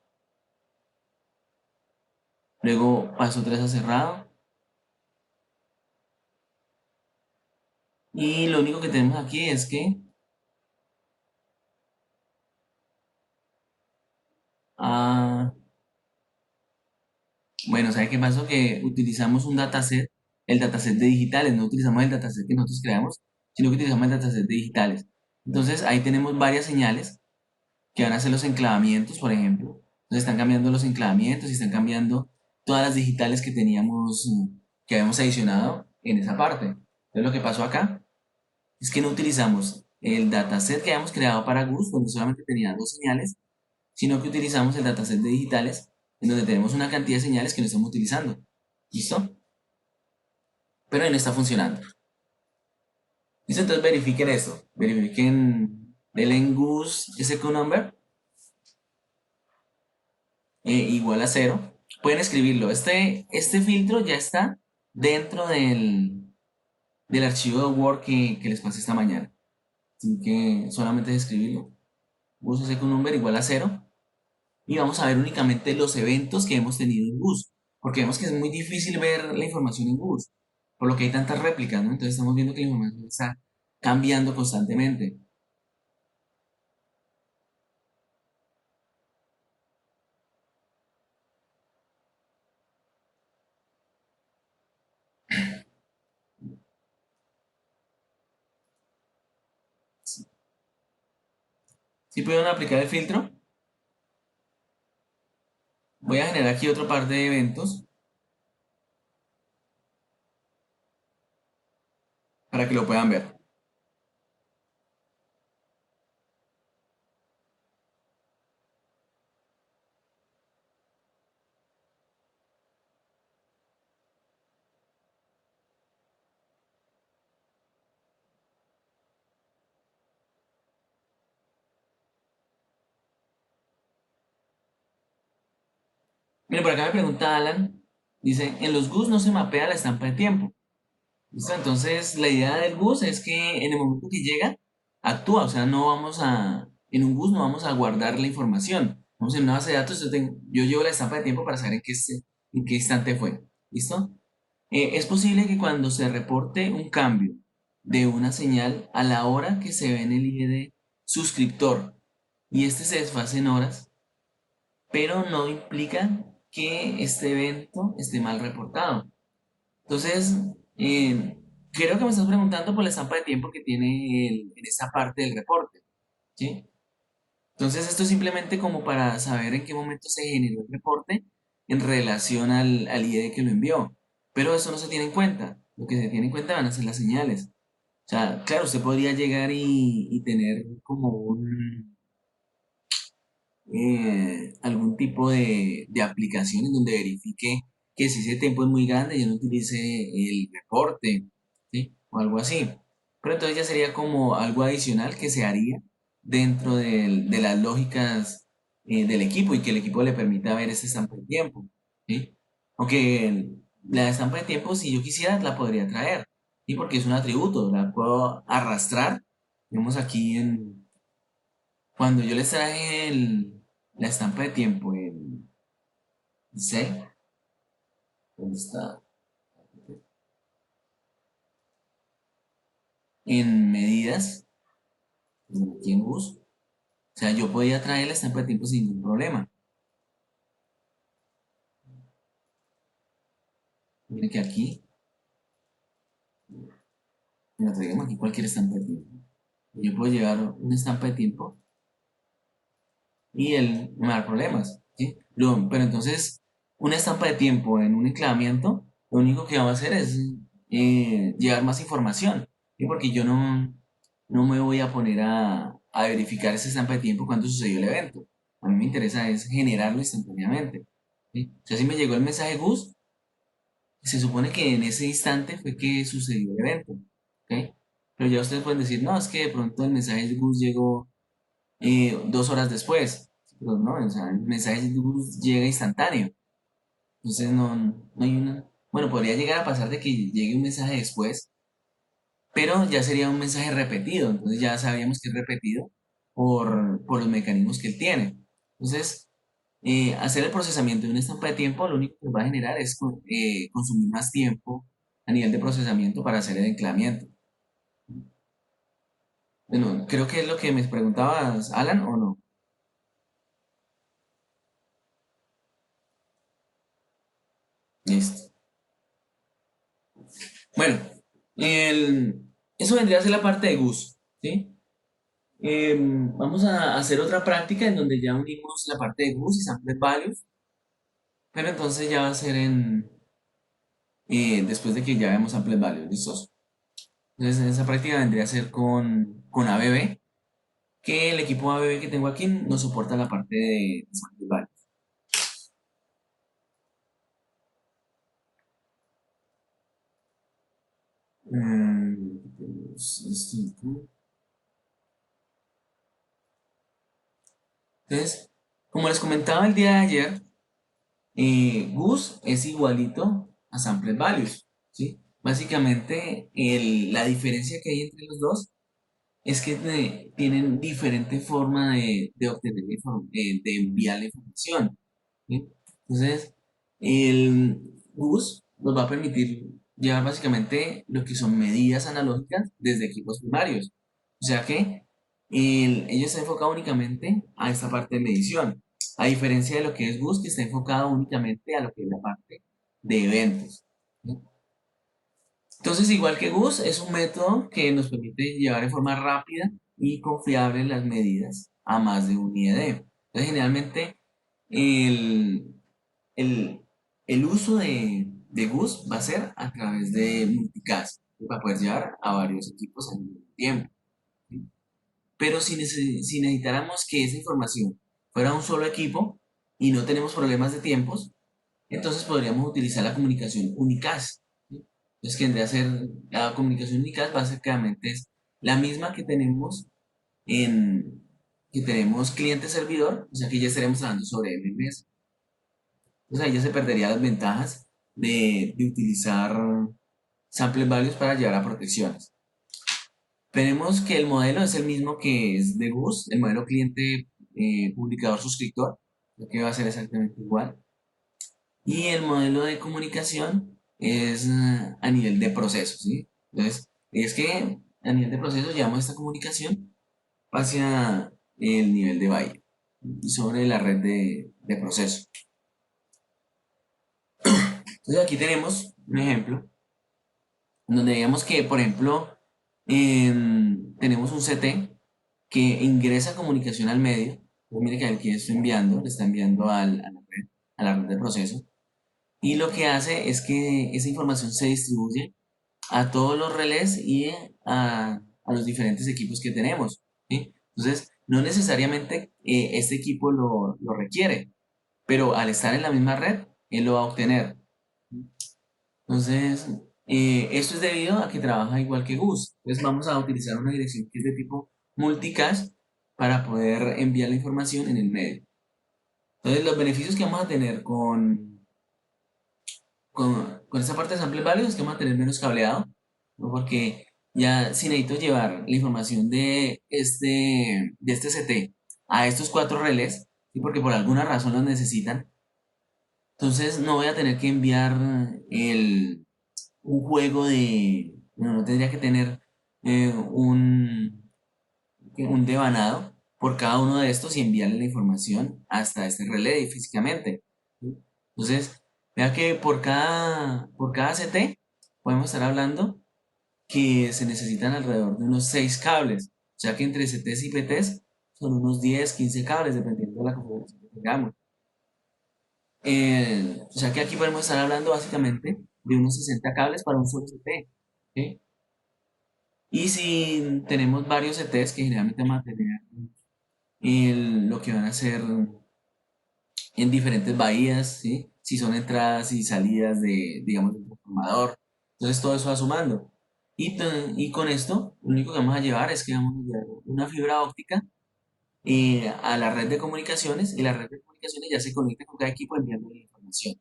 luego pasó 3 a cerrado, y lo único que tenemos aquí es que Bueno, ¿sabe qué pasó? Que utilizamos un dataset, el dataset de digitales, no utilizamos el dataset que nosotros creamos, sino que utilizamos el dataset de digitales. Entonces ahí tenemos varias señales que van a ser los enclavamientos, por ejemplo. Entonces están cambiando los enclavamientos y están cambiando todas las digitales que teníamos, que habíamos adicionado en esa parte. Entonces lo que pasó acá es que no utilizamos el dataset que habíamos creado para GUS, donde solamente tenía dos señales, sino que utilizamos el dataset de digitales, en donde tenemos una cantidad de señales que no estamos utilizando. ¿Listo? Pero ahí no está funcionando. ¿Listo? Entonces verifiquen esto. Verifiquen el en GUS SQ number igual a cero. Pueden escribirlo. Este filtro ya está dentro del archivo de Word que les pasé esta mañana. Así que solamente es escribirlo. GUS SQ number igual a cero. Y vamos a ver únicamente los eventos que hemos tenido en GUS, porque vemos que es muy difícil ver la información en GUS, por lo que hay tantas réplicas, ¿no? Entonces estamos viendo que la información está cambiando constantemente. Si pudieron aplicar el filtro, voy a generar aquí otro par de eventos para que lo puedan ver. Miren, por acá me pregunta Alan, dice, en los GUS no se mapea la estampa de tiempo. ¿Listo? Entonces, la idea del GUS es que en el momento que llega, actúa, o sea, en un GUS no vamos a guardar la información. Vamos en una base de datos, yo llevo la estampa de tiempo para saber en qué instante fue. ¿Listo? Es posible que cuando se reporte un cambio de una señal a la hora que se ve en el IED suscriptor y este se desfase en horas, pero no implica que este evento esté mal reportado. Entonces, creo que me estás preguntando por la estampa de tiempo que tiene en esta parte del reporte, ¿sí? Entonces, esto es simplemente como para saber en qué momento se generó el reporte en relación al IDE que lo envió. Pero eso no se tiene en cuenta. Lo que se tiene en cuenta van a ser las señales. O sea, claro, usted podría llegar y tener como algún tipo de aplicación en donde verifique que si ese tiempo es muy grande, ya no utilice el reporte, ¿sí? O algo así. Pero entonces ya sería como algo adicional que se haría dentro de las lógicas del equipo y que el equipo le permita ver ese estampa de tiempo, ¿sí? Aunque la estampa de tiempo, si yo quisiera, la podría traer, ¿sí? Porque es un atributo, la puedo arrastrar. Vemos aquí cuando yo les traje la estampa de tiempo en C, ¿dónde está? En medidas, aquí en bus. O sea, yo podía traer la estampa de tiempo sin ningún problema. Miren que aquí, mira, traigamos aquí cualquier estampa de tiempo. Yo puedo llevar una estampa de tiempo y él no me da problemas, ¿sí? Pero entonces, una estampa de tiempo en un enclavamiento, lo único que va a hacer es llevar más información, ¿sí? Porque yo no me voy a poner a verificar esa estampa de tiempo cuando sucedió el evento. A mí me interesa es generarlo instantáneamente, ¿sí? O sea, si me llegó el mensaje GUS, se supone que en ese instante fue que sucedió el evento, ¿ok? Pero ya ustedes pueden decir, no, es que de pronto el mensaje GUS llegó 2 horas después. Pero no, o sea, el mensaje de Google llega instantáneo. Entonces no hay una. Bueno, podría llegar a pasar de que llegue un mensaje después, pero ya sería un mensaje repetido. Entonces ya sabíamos que es repetido por los mecanismos que él tiene. Entonces, hacer el procesamiento de una estampa de tiempo lo único que va a generar es consumir más tiempo a nivel de procesamiento para hacer el enclamiento. Bueno, creo que es lo que me preguntabas, Alan, ¿o no? Listo. Bueno, el- eso vendría a ser la parte de GUS, ¿sí? Vamos a hacer otra práctica en donde ya unimos la parte de GUS y Sample Values, pero entonces ya va a ser después de que ya veamos Sample Values, ¿listos? Entonces esa práctica vendría a ser con ABB, que el equipo ABB que tengo aquí nos soporta la parte de Sample Values. Tenemos esto. Entonces, como les comentaba el día de ayer, GUS es igualito a Sample Values, ¿sí? Básicamente, la diferencia que hay entre los dos es que tienen diferente forma de obtener de enviar la información, ¿sí? Entonces, el GUS nos va a permitir llevar básicamente lo que son medidas analógicas desde equipos primarios. O sea que ello está enfocado únicamente a esta parte de medición, a diferencia de lo que es GUS, que está enfocado únicamente a lo que es la parte de eventos, ¿sí? Entonces, igual que GUS, es un método que nos permite llevar de forma rápida y confiable las medidas a más de un IED. Entonces, generalmente, el, el, el uso de GUS va a ser a través de multicast, para poder llevar a varios equipos al mismo tiempo, ¿sí? Pero si necesitáramos que esa información fuera un solo equipo y no tenemos problemas de tiempos, entonces podríamos utilizar la comunicación unicast, ¿sí? Entonces, que vendría a ser la comunicación unicast básicamente es la misma en, que tenemos cliente-servidor, o sea que ya estaremos hablando sobre MMS. Entonces ahí ya se perdería las ventajas de utilizar sample values para llevar a protecciones. Tenemos que el modelo es el mismo que es de GUS, el modelo cliente publicador suscriptor, lo que va a ser exactamente igual. Y el modelo de comunicación es a nivel de proceso, ¿sí? Entonces, es que a nivel de proceso llevamos esta comunicación hacia el nivel de byte y sobre la red de proceso. Entonces, aquí tenemos un ejemplo donde digamos que, por ejemplo, tenemos un CT que ingresa comunicación al medio. Entonces, mire que aquí estoy enviando, le está enviando a la red de proceso. Y lo que hace es que esa información se distribuye a todos los relés y a los diferentes equipos que tenemos, ¿sí? Entonces, no necesariamente este equipo lo requiere, pero al estar en la misma red, él lo va a obtener. Entonces, esto es debido a que trabaja igual que GUS. Entonces, vamos a utilizar una dirección que es de tipo multicast para poder enviar la información en el medio. Entonces, los beneficios que vamos a tener con esta parte de sample values es que vamos a tener menos cableado, ¿no? Porque ya si necesito llevar la información de este CT a estos cuatro relés, ¿sí? Porque por alguna razón los necesitan, entonces no voy a tener que enviar un juego no tendría que tener un devanado por cada uno de estos y enviarle la información hasta este relé físicamente, ¿sí? Entonces, vea que por cada CT podemos estar hablando que se necesitan alrededor de unos 6 cables. O sea que entre CTs y PTs son unos 10 15 cables, dependiendo de la configuración que tengamos. O sea que aquí podemos estar hablando básicamente de unos 60 cables para un solo CT, ¿sí? Y si tenemos varios CTs que generalmente van a tener lo que van a ser en diferentes bahías, ¿sí? Si son entradas y salidas digamos, del transformador. Entonces todo eso va sumando. Y con esto, lo único que vamos a llevar es que vamos a llevar una fibra óptica a la red de comunicaciones y la red de comunicaciones ya se conecta con cada equipo enviando la información.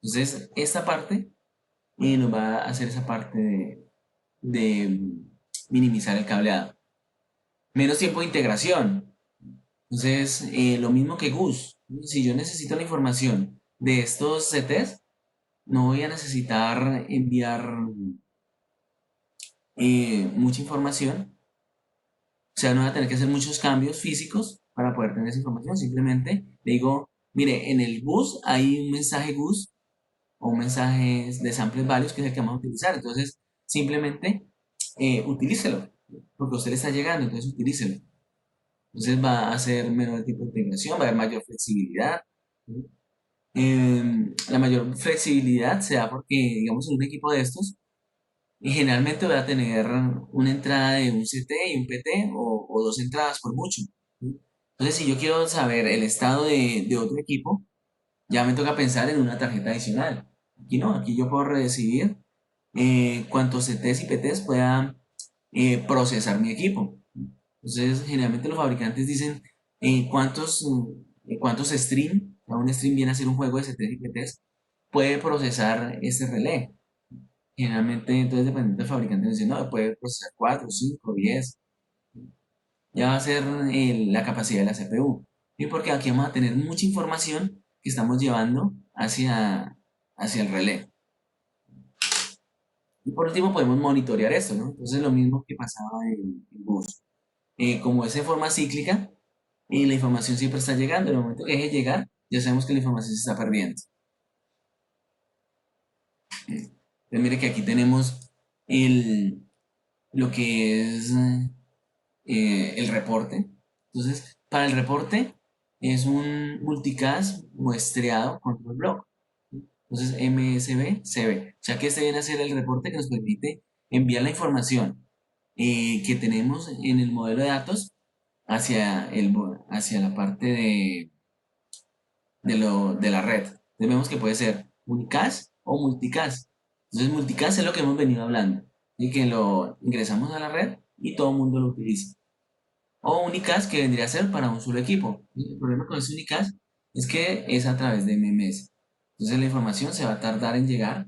Entonces, esta parte nos va a hacer esa parte de minimizar el cableado. Menos tiempo de integración. Entonces, lo mismo que GUS. Si yo necesito la información de estos CTs, no voy a necesitar enviar mucha información. O sea, no voy a tener que hacer muchos cambios físicos para poder tener esa información. Simplemente le digo, mire, en el GUS hay un mensaje GUS o un mensaje de samples values que es el que vamos a utilizar. Entonces, simplemente utilícelo, porque a usted le está llegando, entonces utilícelo. Entonces va a ser menor tipo de integración, va a haber mayor flexibilidad. ¿Sí? La mayor flexibilidad se da porque, digamos, en un equipo de estos, generalmente voy a tener una entrada de un CT y un PT o dos entradas por mucho. ¿Sí? Entonces, si yo quiero saber el estado de otro equipo, ya me toca pensar en una tarjeta adicional. Aquí no, aquí yo puedo recibir cuantos CTs y PTs pueda procesar mi equipo. Entonces, generalmente los fabricantes dicen cuántos stream, un stream viene a ser un juego de CTs y PTs, puede procesar este relé. Generalmente, entonces, dependiendo del fabricante, dice, no, puede procesar 4, 5, 10. Ya va a ser la capacidad de la CPU. Y porque aquí vamos a tener mucha información que estamos llevando hacia el relé. Y por último, podemos monitorear esto, ¿no? Entonces, lo mismo que pasaba en bus. Como es de forma cíclica, y la información siempre está llegando. En el momento que deje de llegar, ya sabemos que la información se está perdiendo. Entonces, mire que aquí tenemos lo que es el reporte. Entonces, para el reporte es un multicast muestreado control block. Entonces, MSB, CB. O sea que este viene a ser el reporte que nos permite enviar la información que tenemos en el modelo de datos hacia la parte de la red. Entonces vemos que puede ser unicast o multicast. Entonces multicast es lo que hemos venido hablando, y que lo ingresamos a la red y todo el mundo lo utiliza. O unicast que vendría a ser para un solo equipo. ¿Sí? El problema con ese unicast es que es a través de MMS. Entonces la información se va a tardar en llegar,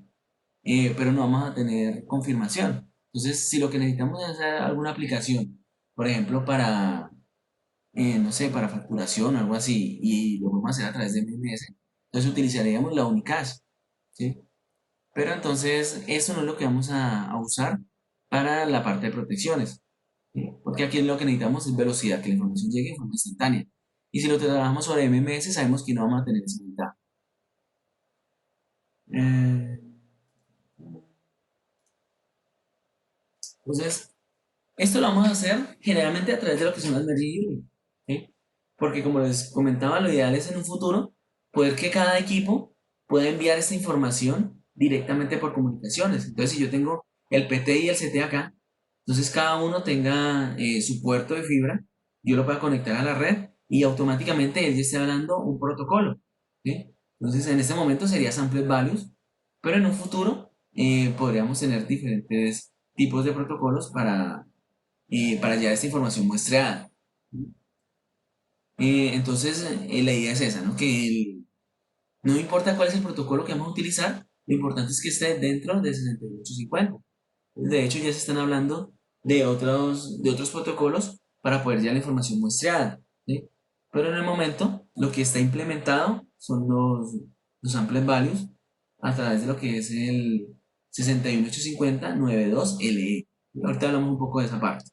pero no vamos a tener confirmación. Entonces, si lo que necesitamos es hacer alguna aplicación, por ejemplo, no sé, para facturación o algo así, y lo vamos a hacer a través de MMS, entonces utilizaríamos la Unicast, ¿sí? Pero entonces, eso no es lo que vamos a usar para la parte de protecciones, ¿sí? Porque aquí lo que necesitamos es velocidad, que la información llegue de forma instantánea. Y si lo trabajamos sobre MMS, sabemos que no vamos a tener esa ventaja. Eh, entonces, esto lo vamos a hacer generalmente a través de lo que son las merge unit, ¿sí? Porque como les comentaba, lo ideal es en un futuro poder que cada equipo pueda enviar esta información directamente por comunicaciones. Entonces, si yo tengo el PT y el CT acá, entonces cada uno tenga su puerto de fibra, yo lo pueda conectar a la red y automáticamente él ya esté hablando un protocolo, ¿sí? Entonces, en este momento sería samples values, pero en un futuro podríamos tener diferentes tipos de protocolos para llevar esta información muestreada. Entonces, la idea es esa, ¿no? No importa cuál es el protocolo que vamos a utilizar, lo importante es que esté dentro de 6850. De hecho, ya se están hablando de otros protocolos para poder llevar la información muestreada, ¿sí? Pero en el momento, lo que está implementado son los samples values a través de lo que es el 61850-92LE. Ahorita hablamos un poco de esa parte.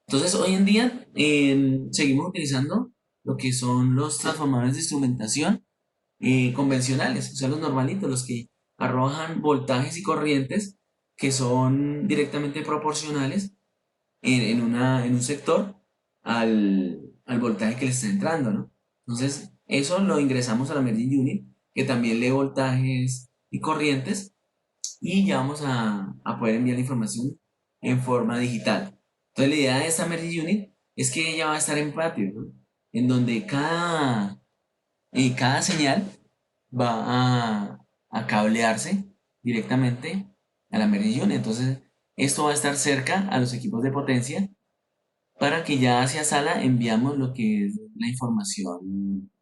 Entonces, hoy en día seguimos utilizando lo que son los transformadores de instrumentación convencionales, o sea, los normalitos, los que arrojan voltajes y corrientes que son directamente proporcionales en un sector al voltaje que le está entrando, ¿no? Entonces, eso lo ingresamos a la Merging Unit, que también lee voltajes y corrientes, y ya vamos a poder enviar la información en forma digital. Entonces la idea de esta Merge Unit es que ella va a estar en patio, ¿no? En donde cada señal va a cablearse directamente a la Merge Unit. Entonces esto va a estar cerca a los equipos de potencia para que ya hacia sala enviamos lo que es la información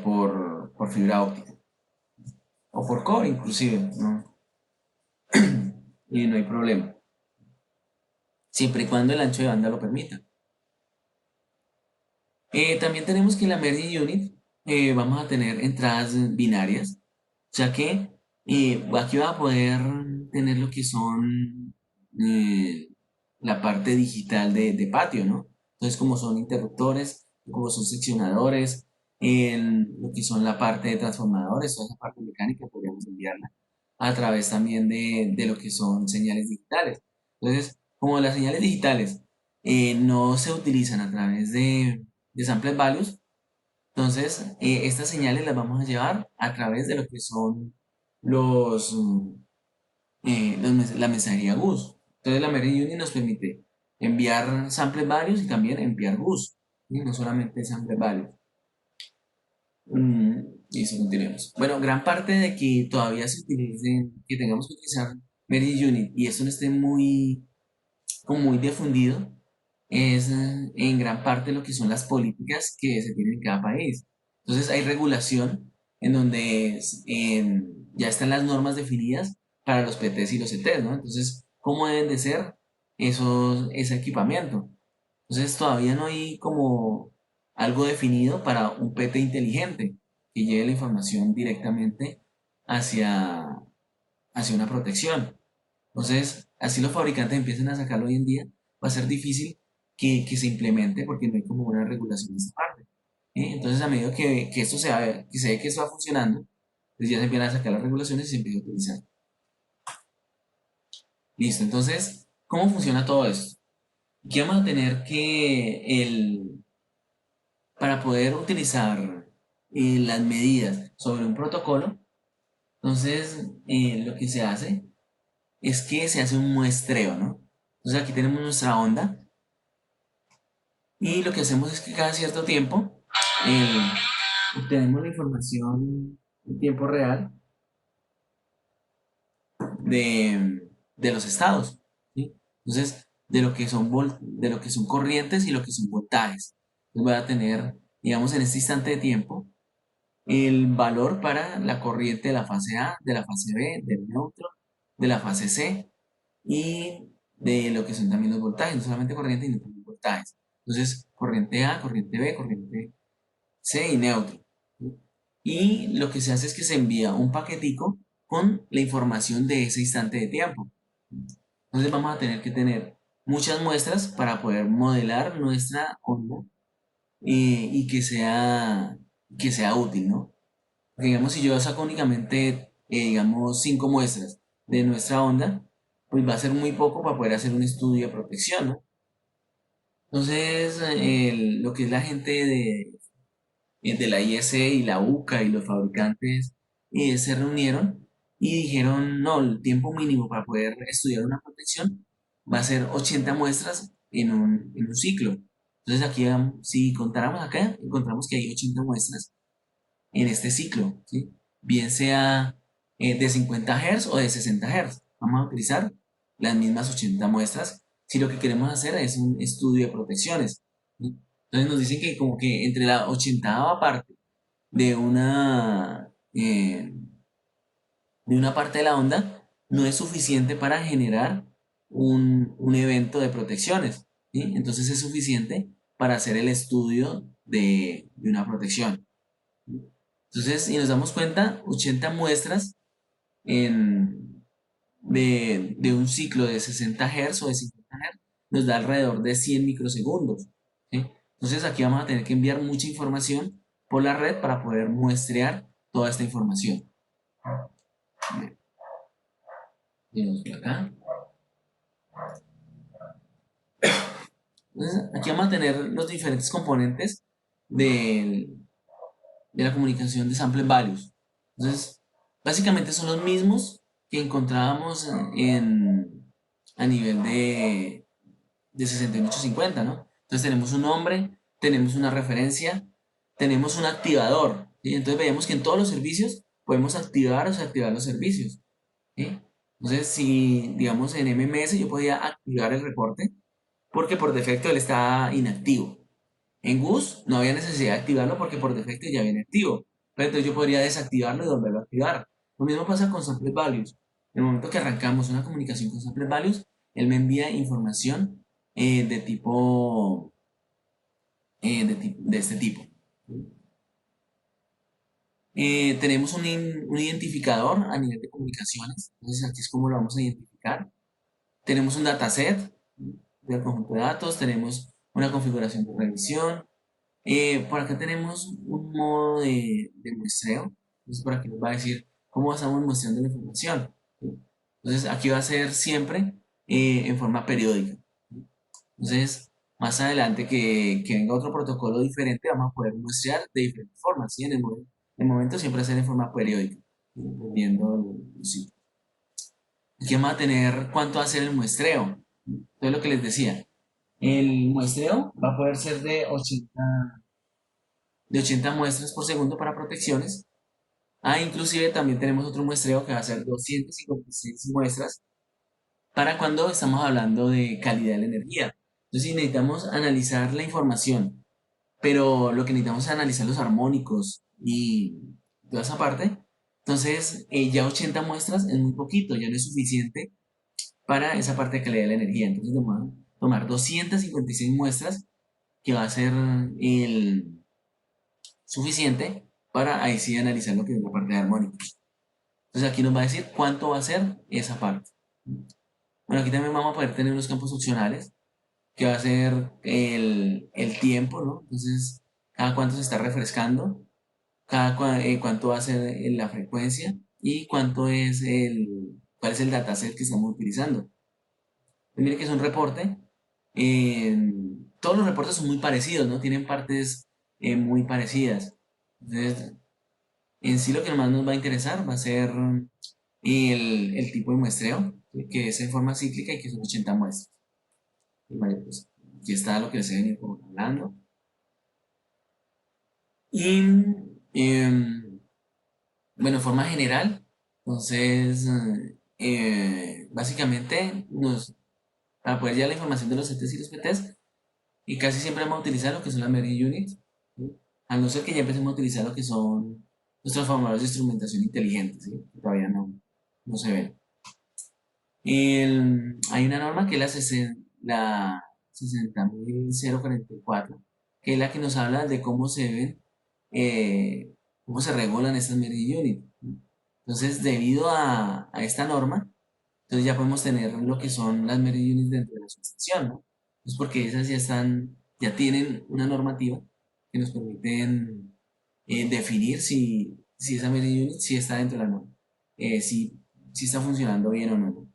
por fibra óptica o por core inclusive, ¿no? Y no hay problema, siempre y cuando el ancho de banda lo permita. También tenemos que en la Merging Unit vamos a tener entradas binarias, ya que aquí va a poder tener lo que son eh, la parte digital de patio, ¿no? Entonces, como son interruptores, como son seccionadores, en lo que son la parte de transformadores, toda esa parte mecánica, podríamos enviarla a través también de lo que son señales digitales. Entonces, como las señales digitales no se utilizan a través de samples values, entonces estas señales las vamos a llevar a través de lo que son los, la mensajería GUS. Entonces la Mary Uni nos permite enviar samples varios y también enviar GUS, ¿sí? No solamente samples varios. Listo, continuemos. Bueno, gran parte de que todavía se utilice, que tengamos que utilizar Mary Unit y esto no esté muy, como muy difundido, es en gran parte lo que son las políticas que se tienen en cada país. Entonces hay regulación en donde ya están las normas definidas para los PTs y los CTs, ¿no? Entonces, ¿cómo deben de ser ese equipamiento? Entonces todavía no hay como algo definido para un PT inteligente que lleve la información directamente hacia, hacia una protección. Entonces, así los fabricantes empiezan a sacarlo hoy en día, va a ser difícil que se implemente porque no hay como una regulación de esta parte. Entonces, a medida que esto que se ve que esto va funcionando, pues ya se empiezan a sacar las regulaciones y se empieza a utilizar. Listo, entonces, ¿cómo funciona todo esto? Aquí vamos a tener que para poder utilizar las medidas sobre un protocolo, entonces lo que se hace es que se hace un muestreo, ¿no? Entonces aquí tenemos nuestra onda y lo que hacemos es que cada cierto tiempo obtenemos la información en tiempo real de los estados, ¿sí? Entonces, de lo que son corrientes y lo que son voltajes. Entonces voy a tener, digamos, en este instante de tiempo, el valor para la corriente de la fase A, de la fase B, del neutro, de la fase C y de lo que son también los voltajes, no solamente corriente, sino también voltajes. Entonces, corriente A, corriente B, corriente C y neutro. Y lo que se hace es que se envía un paquetico con la información de ese instante de tiempo. Entonces vamos a tener que tener muchas muestras para poder modelar nuestra onda y que sea útil, ¿no? Porque, digamos, si yo saco únicamente, digamos, 5 muestras de nuestra onda, pues va a ser muy poco para poder hacer un estudio de protección, ¿no? Entonces, lo que es la gente de la IEC y la UCA y los fabricantes se reunieron y dijeron, no, el tiempo mínimo para poder estudiar una protección va a ser 80 muestras en un ciclo. Entonces, aquí, si contáramos acá, encontramos que hay 80 muestras en este ciclo, ¿sí? Bien sea de 50 Hz o de 60 Hz. Vamos a utilizar las mismas 80 muestras si lo que queremos hacer es un estudio de protecciones, ¿sí? Entonces nos dicen que como que entre la 80ª parte de de una parte de la onda no es suficiente para generar un evento de protecciones, ¿sí? Entonces es suficiente para hacer el estudio de una protección. Entonces, si nos damos cuenta, 80 muestras de un ciclo de 60 Hz o de 50 Hz nos da alrededor de 100 microsegundos, ¿sí? Entonces, aquí vamos a tener que enviar mucha información por la red para poder muestrear toda esta información. Tenemos por acá. Entonces, aquí vamos a tener los diferentes componentes del, de la comunicación de sample values. Entonces, básicamente son los mismos que encontrábamos a nivel de 6850, ¿no? Entonces tenemos un nombre, tenemos una referencia, tenemos un activador, ¿sí? Entonces veemos que en todos los servicios podemos activar o desactivar los servicios, ¿sí? Entonces, si digamos en MMS yo podía activar el reporte porque por defecto él está inactivo. En GUS no había necesidad de activarlo porque por defecto ya viene activo. Pero entonces yo podría desactivarlo y volverlo a activar. Lo mismo pasa con Sample Values. En el momento que arrancamos una comunicación con Sample Values, él me envía información de tipo, de este tipo. Tenemos un identificador a nivel de comunicaciones. Entonces aquí es como lo vamos a identificar. Tenemos un dataset del conjunto de datos. Tenemos una configuración de revisión. Por acá tenemos un modo de muestreo. Entonces, por aquí nos va a decir cómo estamos muestreando la información. ¿Sí? Entonces, aquí va a ser siempre en forma periódica. ¿Sí? Entonces, más adelante que venga otro protocolo diferente, vamos a poder muestrear de diferentes formas. ¿Sí? En el momento siempre hacer en forma periódica, ¿sí? Dependiendo del sitio. Aquí vamos a tener cuánto va a ser el muestreo. Entonces, lo que les decía, el muestreo va a poder ser de 80 muestras por segundo para protecciones. Inclusive también tenemos otro muestreo que va a ser 256 muestras para cuando estamos hablando de calidad de la energía. Entonces, si necesitamos analizar la información, pero lo que necesitamos es analizar los armónicos y toda esa parte, entonces ya 80 muestras es muy poquito, ya no es suficiente para esa parte de calidad de la energía. Entonces, vamos a tomar 256 muestras, que va a ser el suficiente para ahí sí analizar lo que es la parte de armónicos. Entonces aquí nos va a decir cuánto va a ser esa parte. Bueno, aquí también vamos a poder tener unos campos opcionales, que va a ser el tiempo, ¿no? Entonces, cada cuánto se está refrescando, cuánto va a ser la frecuencia y cuál es el dataset que estamos utilizando. Pues mire que es un reporte. eh, todos los reportes son muy parecidos, ¿no? Tienen partes muy parecidas. Entonces, en sí lo que más nos va a interesar va a ser el tipo de muestreo, ¿sí? Que es en forma cíclica y que son 80 muestras. Y vale, pues aquí está lo que les he venido como hablando. Y bueno, en forma general, entonces, básicamente, para poder llevar la información de los CTs y los PTs, y casi siempre vamos a utilizar lo que son las memory units, ¿sí? A no ser que ya empecemos a utilizar lo que son los transformadores de instrumentación inteligentes, ¿sí? Que todavía no se ven. Hay una norma que es la 60.044, que es la que nos habla de cómo se regulan estas memory units. Entonces, debido a esta norma, entonces ya podemos tener lo que son las memory units dentro de la subestación, ¿no? Es porque esas ya tienen una normativa que nos permiten definir si esa memory unit sí está dentro de la norma, si está funcionando bien o no, ¿no?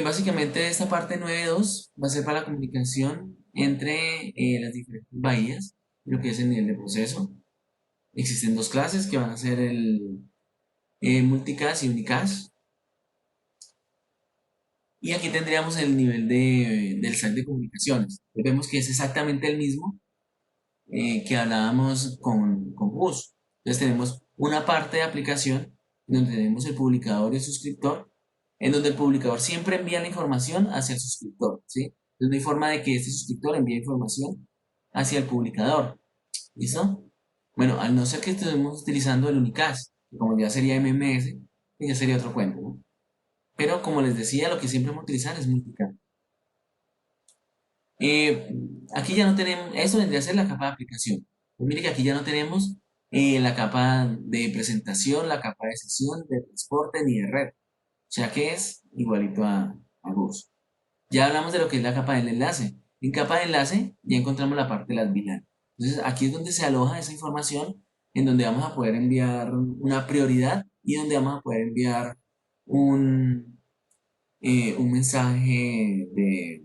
Básicamente esta parte 9.2 va a ser para la comunicación entre las diferentes bahías, lo que es el nivel de proceso. Existen dos clases que van a ser el multicast y unicast. Y aquí tendríamos el nivel del stack de comunicaciones. Vemos que es exactamente el mismo que hablábamos con Bus. Entonces tenemos una parte de aplicación donde tenemos el publicador y el suscriptor, en donde el publicador siempre envía la información hacia el suscriptor, ¿sí? Entonces no hay forma de que este suscriptor envíe información hacia el publicador. ¿Listo? Bueno, al no ser que estemos utilizando el unicast, que como ya sería MMS, ya sería otro cuento, ¿no? Pero como les decía, lo que siempre vamos a utilizar es multicast. Eh, Aquí ya no tenemos, eso vendría a ser la capa de aplicación. Pues mire que aquí ya no tenemos la capa de presentación, la capa de sesión, de transporte ni de red. O sea que es igualito a GURS. Ya hablamos de lo que es la capa del enlace. En capa de enlace ya encontramos la parte de las VLAN. Entonces aquí es donde se aloja esa información, en donde vamos a poder enviar una prioridad y donde vamos a poder enviar un mensaje de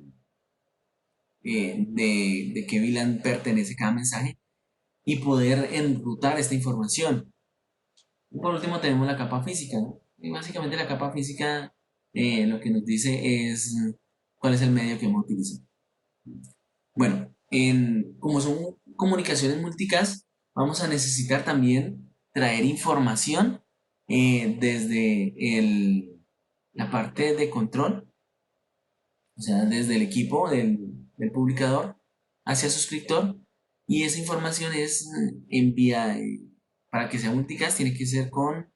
qué VLAN pertenece cada mensaje y poder enrutar esta información. Y por último tenemos la capa física, ¿no? Y básicamente la capa física lo que nos dice es cuál es el medio que vamos a utilizar. Bueno, como son comunicaciones multicast, vamos a necesitar también traer información desde la parte de control, o sea, desde el equipo del publicador hacia el suscriptor, y esa información es enviada, para que sea multicast, tiene que ser con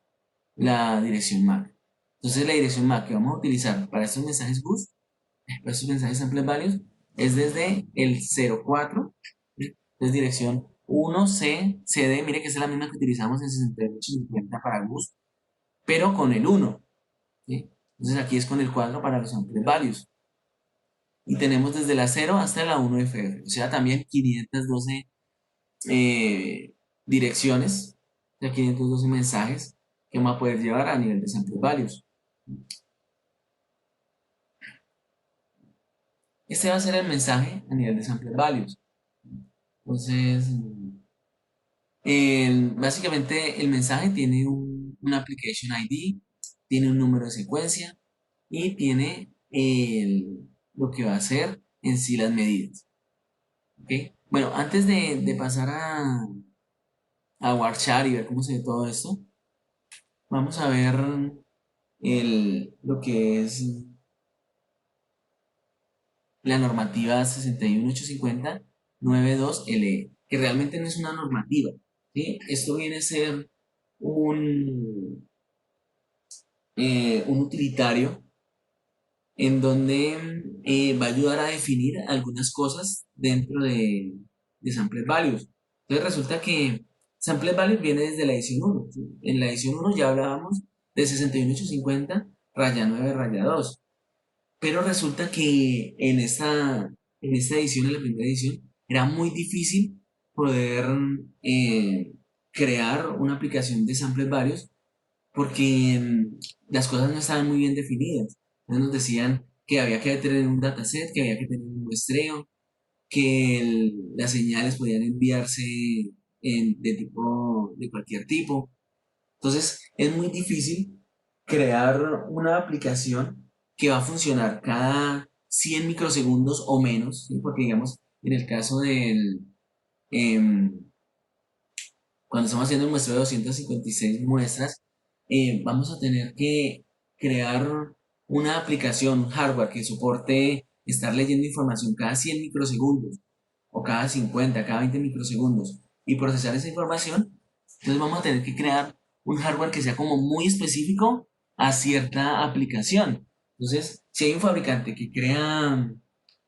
la dirección MAC. Entonces, la dirección MAC que vamos a utilizar para estos mensajes bus, para estos mensajes sample values, es desde el 04, ¿sí? Es dirección 1C, CD, mire que es la misma que utilizamos en 6850 para bus, pero con el 1, ¿sí? Entonces, aquí es con el cuadro para los sample values. y tenemos desde la 0 hasta la 1FF, o sea, también 512 eh, direcciones, o sea, 512 mensajes que vamos a poder llevar a nivel de sample values. Este va a ser el mensaje a nivel de sample values. Entonces, básicamente el mensaje tiene un application ID, tiene un número de secuencia y tiene lo que va a ser en sí las medidas. ¿Ok? Bueno, antes de pasar a Warchar y ver cómo se ve todo esto, vamos a ver lo que es la normativa 61850-92LE, que realmente no es una normativa. ¿Sí? Esto viene a ser un utilitario en donde va a ayudar a definir algunas cosas dentro de Sample Values. Entonces resulta que Sample Values viene desde la edición 1. ¿Sí? En la edición 1 ya hablábamos de 61850 raya 9 raya 2. Pero resulta que en esta edición, en la primera edición, era muy difícil poder eh, crear una aplicación de samples varios porque las cosas no estaban muy bien definidas. Entonces nos decían que había que tener un dataset, que había que tener un muestreo, que las señales podían enviarse de cualquier tipo. Entonces es muy difícil crear una aplicación que va a funcionar cada 100 microsegundos o menos, ¿sí? Porque digamos, en el caso em, cuando estamos haciendo el muestreo de 256 muestras, vamos a tener que crear una aplicación, un hardware que soporte estar leyendo información cada 100 microsegundos o cada 50, cada 20 microsegundos y procesar esa información. Entonces vamos a tener que crear un hardware que sea como muy específico a cierta aplicación. Entonces, si hay un fabricante que crea,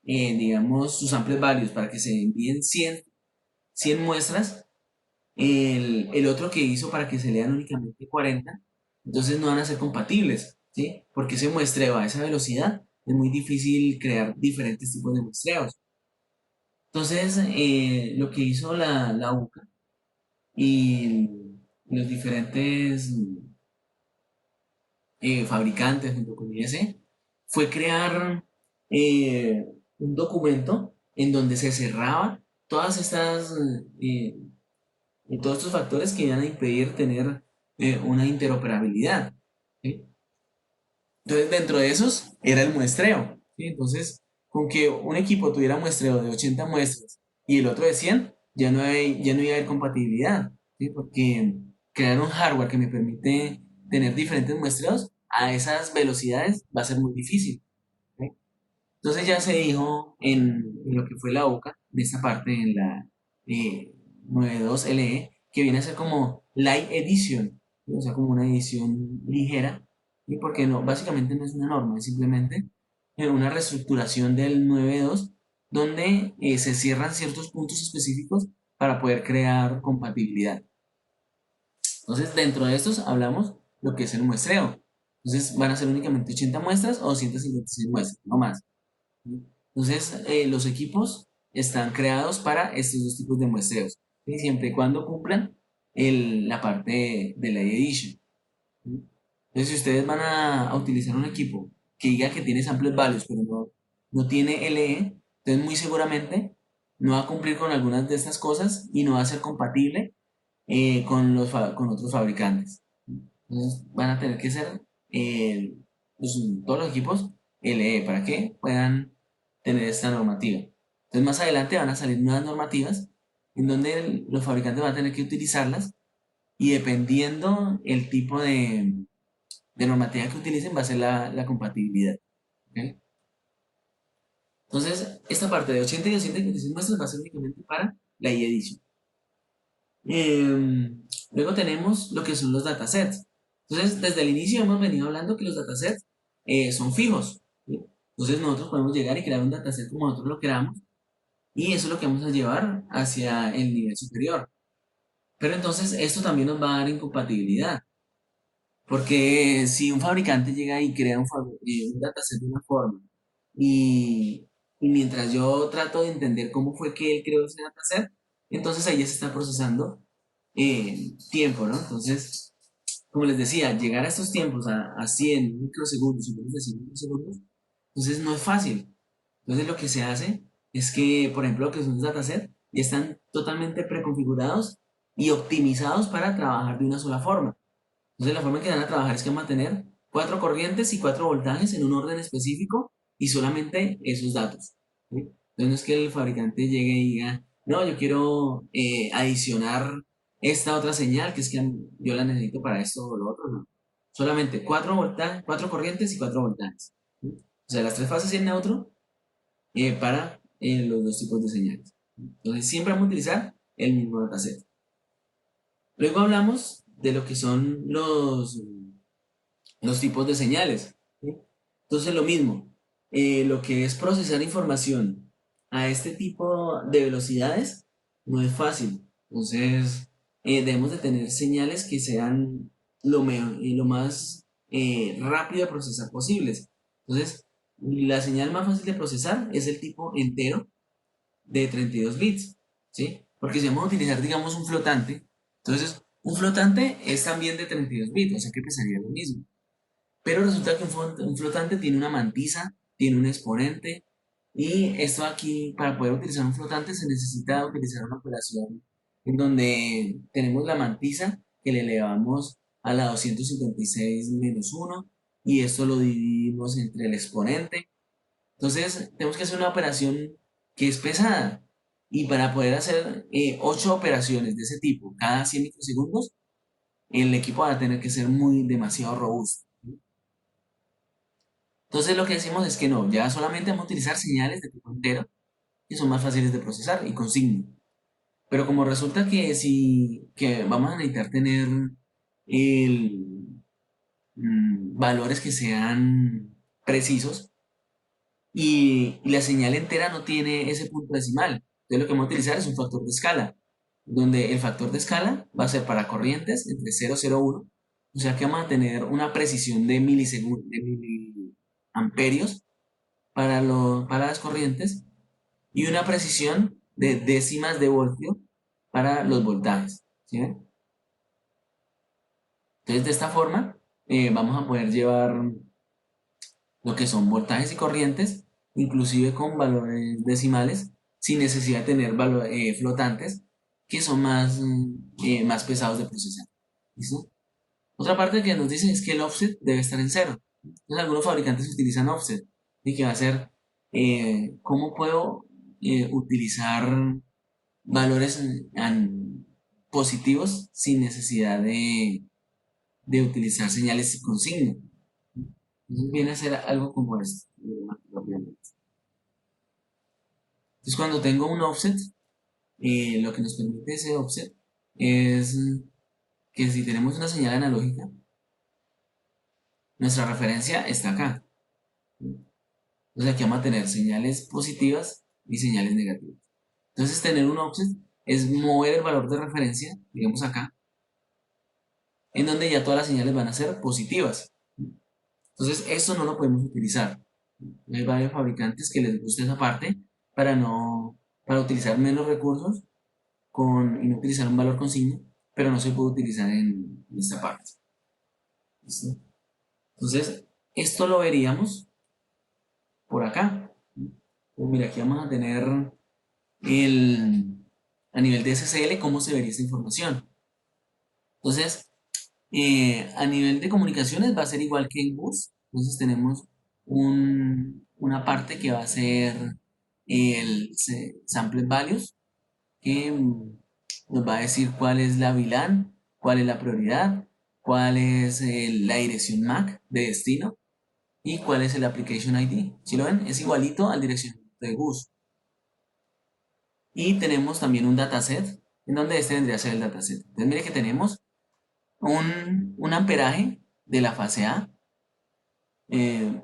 digamos, sus samples varios para que se envíen 100 muestras, el otro que hizo para que se lean únicamente 40, entonces no van a ser compatibles, ¿sí? Porque ese muestreo a esa velocidad es muy difícil crear diferentes tipos de muestreos. Entonces, lo que hizo la UCA y los diferentes fabricantes junto con IS fue crear un documento en donde se cerraba todas estas y todos estos factores que iban a impedir tener una interoperabilidad. ¿Sí? Entonces, dentro de esos era el muestreo. ¿Sí? Entonces, con que un equipo tuviera muestreo de 80 muestras y el otro de 100, ya no iba a haber compatibilidad. ¿Sí? Porque crear un hardware que me permite tener diferentes muestreos a esas velocidades va a ser muy difícil. ¿Sí? Entonces ya se dijo en lo que fue la OCA, de esta parte, en la 92LE, que viene a ser como Light Edition, ¿sí? O sea, como una edición ligera, y porque no, básicamente no es una norma, es simplemente una reestructuración del 92, donde se cierran ciertos puntos específicos para poder crear compatibilidad. Entonces, dentro de estos hablamos lo que es el muestreo. Entonces, van a ser únicamente 80 muestras o 156 muestras, no más. Entonces, los equipos están creados para estos dos tipos de muestreos, ¿sí? Siempre y cuando cumplan la parte de la edition. ¿Sí? Entonces, si ustedes van a utilizar un equipo que diga que tiene samples values, pero no tiene LE, entonces muy seguramente no va a cumplir con algunas de estas cosas y no va a ser compatible con otros fabricantes. Entonces, van a tener que ser todos los equipos LE para que puedan tener esta normativa. Entonces, más adelante van a salir nuevas normativas en donde los fabricantes van a tener que utilizarlas y dependiendo el tipo de normativa que utilicen va a ser la compatibilidad. ¿Ok? Entonces, esta parte de 80 y 256 muestras va a ser únicamente para la e-edition. Luego tenemos lo que son los datasets. Entonces, desde el inicio hemos venido hablando que los datasets son fijos. ¿Sí? Entonces, nosotros podemos llegar y crear un dataset como nosotros lo queramos y eso es lo que vamos a llevar hacia el nivel superior. Pero entonces, esto también nos va a dar incompatibilidad. Porque si un fabricante llega y crea un dataset de una forma y y mientras yo trato de entender cómo fue que él creó ese dataset, entonces ahí ya se está procesando tiempo, ¿no? Entonces, como les decía, llegar a estos tiempos, a 100 microsegundos, o menos de 100 microsegundos, entonces no es fácil. Entonces lo que se hace es que, por ejemplo, lo que son los datasets ya están totalmente preconfigurados y optimizados para trabajar de una sola forma. Entonces la forma en que van a trabajar es que van a tener 4 corrientes y 4 voltajes en un orden específico y solamente esos datos. ¿Sí? Entonces no es que el fabricante llegue y diga, no, yo quiero adicionar esta otra señal, que es que yo la necesito para esto o lo otro, no. Solamente 4 corrientes y 4 voltajes. ¿Sí? O sea, las 3 fases y el neutro para los 2 tipos de señales. Entonces siempre vamos a utilizar el mismo dataset. Luego hablamos de lo que son los tipos de señales. ¿Sí? Entonces lo mismo, lo que es procesar información a este tipo de velocidades no es fácil. Entonces debemos de tener señales que sean lo más rápido de procesar posibles. Entonces, la señal más fácil de procesar es el tipo entero de 32 bits, ¿sí? Porque si vamos a utilizar, digamos, un flotante, entonces un flotante es también de 32 bits, o sea que pesaría lo mismo. Pero resulta que un flotante tiene una mantisa, tiene un exponente, y esto aquí, para poder utilizar un flotante, se necesita utilizar una operación en donde tenemos la mantisa que le elevamos a la 256 menos uno y esto lo dividimos entre el exponente. Entonces, tenemos que hacer una operación que es pesada. Y para poder hacer 8 operaciones de ese tipo cada 100 microsegundos, el equipo va a tener que ser demasiado robusto. Entonces lo que decimos es que no, ya solamente vamos a utilizar señales de tipo entero, que son más fáciles de procesar y con signo. Pero como resulta que si que vamos a necesitar tener valores que sean precisos y la señal entera no tiene ese punto decimal, entonces lo que vamos a utilizar es un factor de escala, donde el factor de escala va a ser para corrientes entre 0,01, o sea que vamos a tener una precisión de milisegundos, de miliamperios para las corrientes y una precisión de décimas de voltio para los voltajes. ¿Sí ven? Entonces, de esta forma, vamos a poder llevar lo que son voltajes y corrientes, inclusive con valores decimales, sin necesidad de tener flotantes que son más pesados de procesar. ¿Listo? Otra parte que nos dicen es que el offset debe estar en cero. Entonces, algunos fabricantes utilizan offset y que va a ser cómo puedo utilizar valores positivos sin necesidad de utilizar señales con signo. Entonces viene a ser algo como esto. Entonces cuando tengo un offset, lo que nos permite ese offset es que si tenemos una señal analógica, nuestra referencia está acá. Entonces aquí vamos a tener señales positivas y señales negativas. Entonces tener un offset es mover el valor de referencia, digamos acá, en donde ya todas las señales van a ser positivas. Entonces esto no lo podemos utilizar. Hay varios fabricantes que les gusta esa parte para no, para utilizar menos recursos y no utilizar un valor con signo, pero no se puede utilizar en esta parte. ¿Listo? Entonces, esto lo veríamos por acá. Pues mira, aquí vamos a tener a nivel de SSL cómo se vería esta información. Entonces, a nivel de comunicaciones va a ser igual que en bus. Entonces tenemos una parte que va a ser el sample values, que nos va a decir cuál es la VLAN, cuál es la prioridad, cuál es la dirección MAC de destino y cuál es el application ID. Si lo ven, es igualito al dirección de bus. Y tenemos también un dataset, en donde este vendría a ser el dataset. Entonces mire que tenemos un amperaje de la fase A.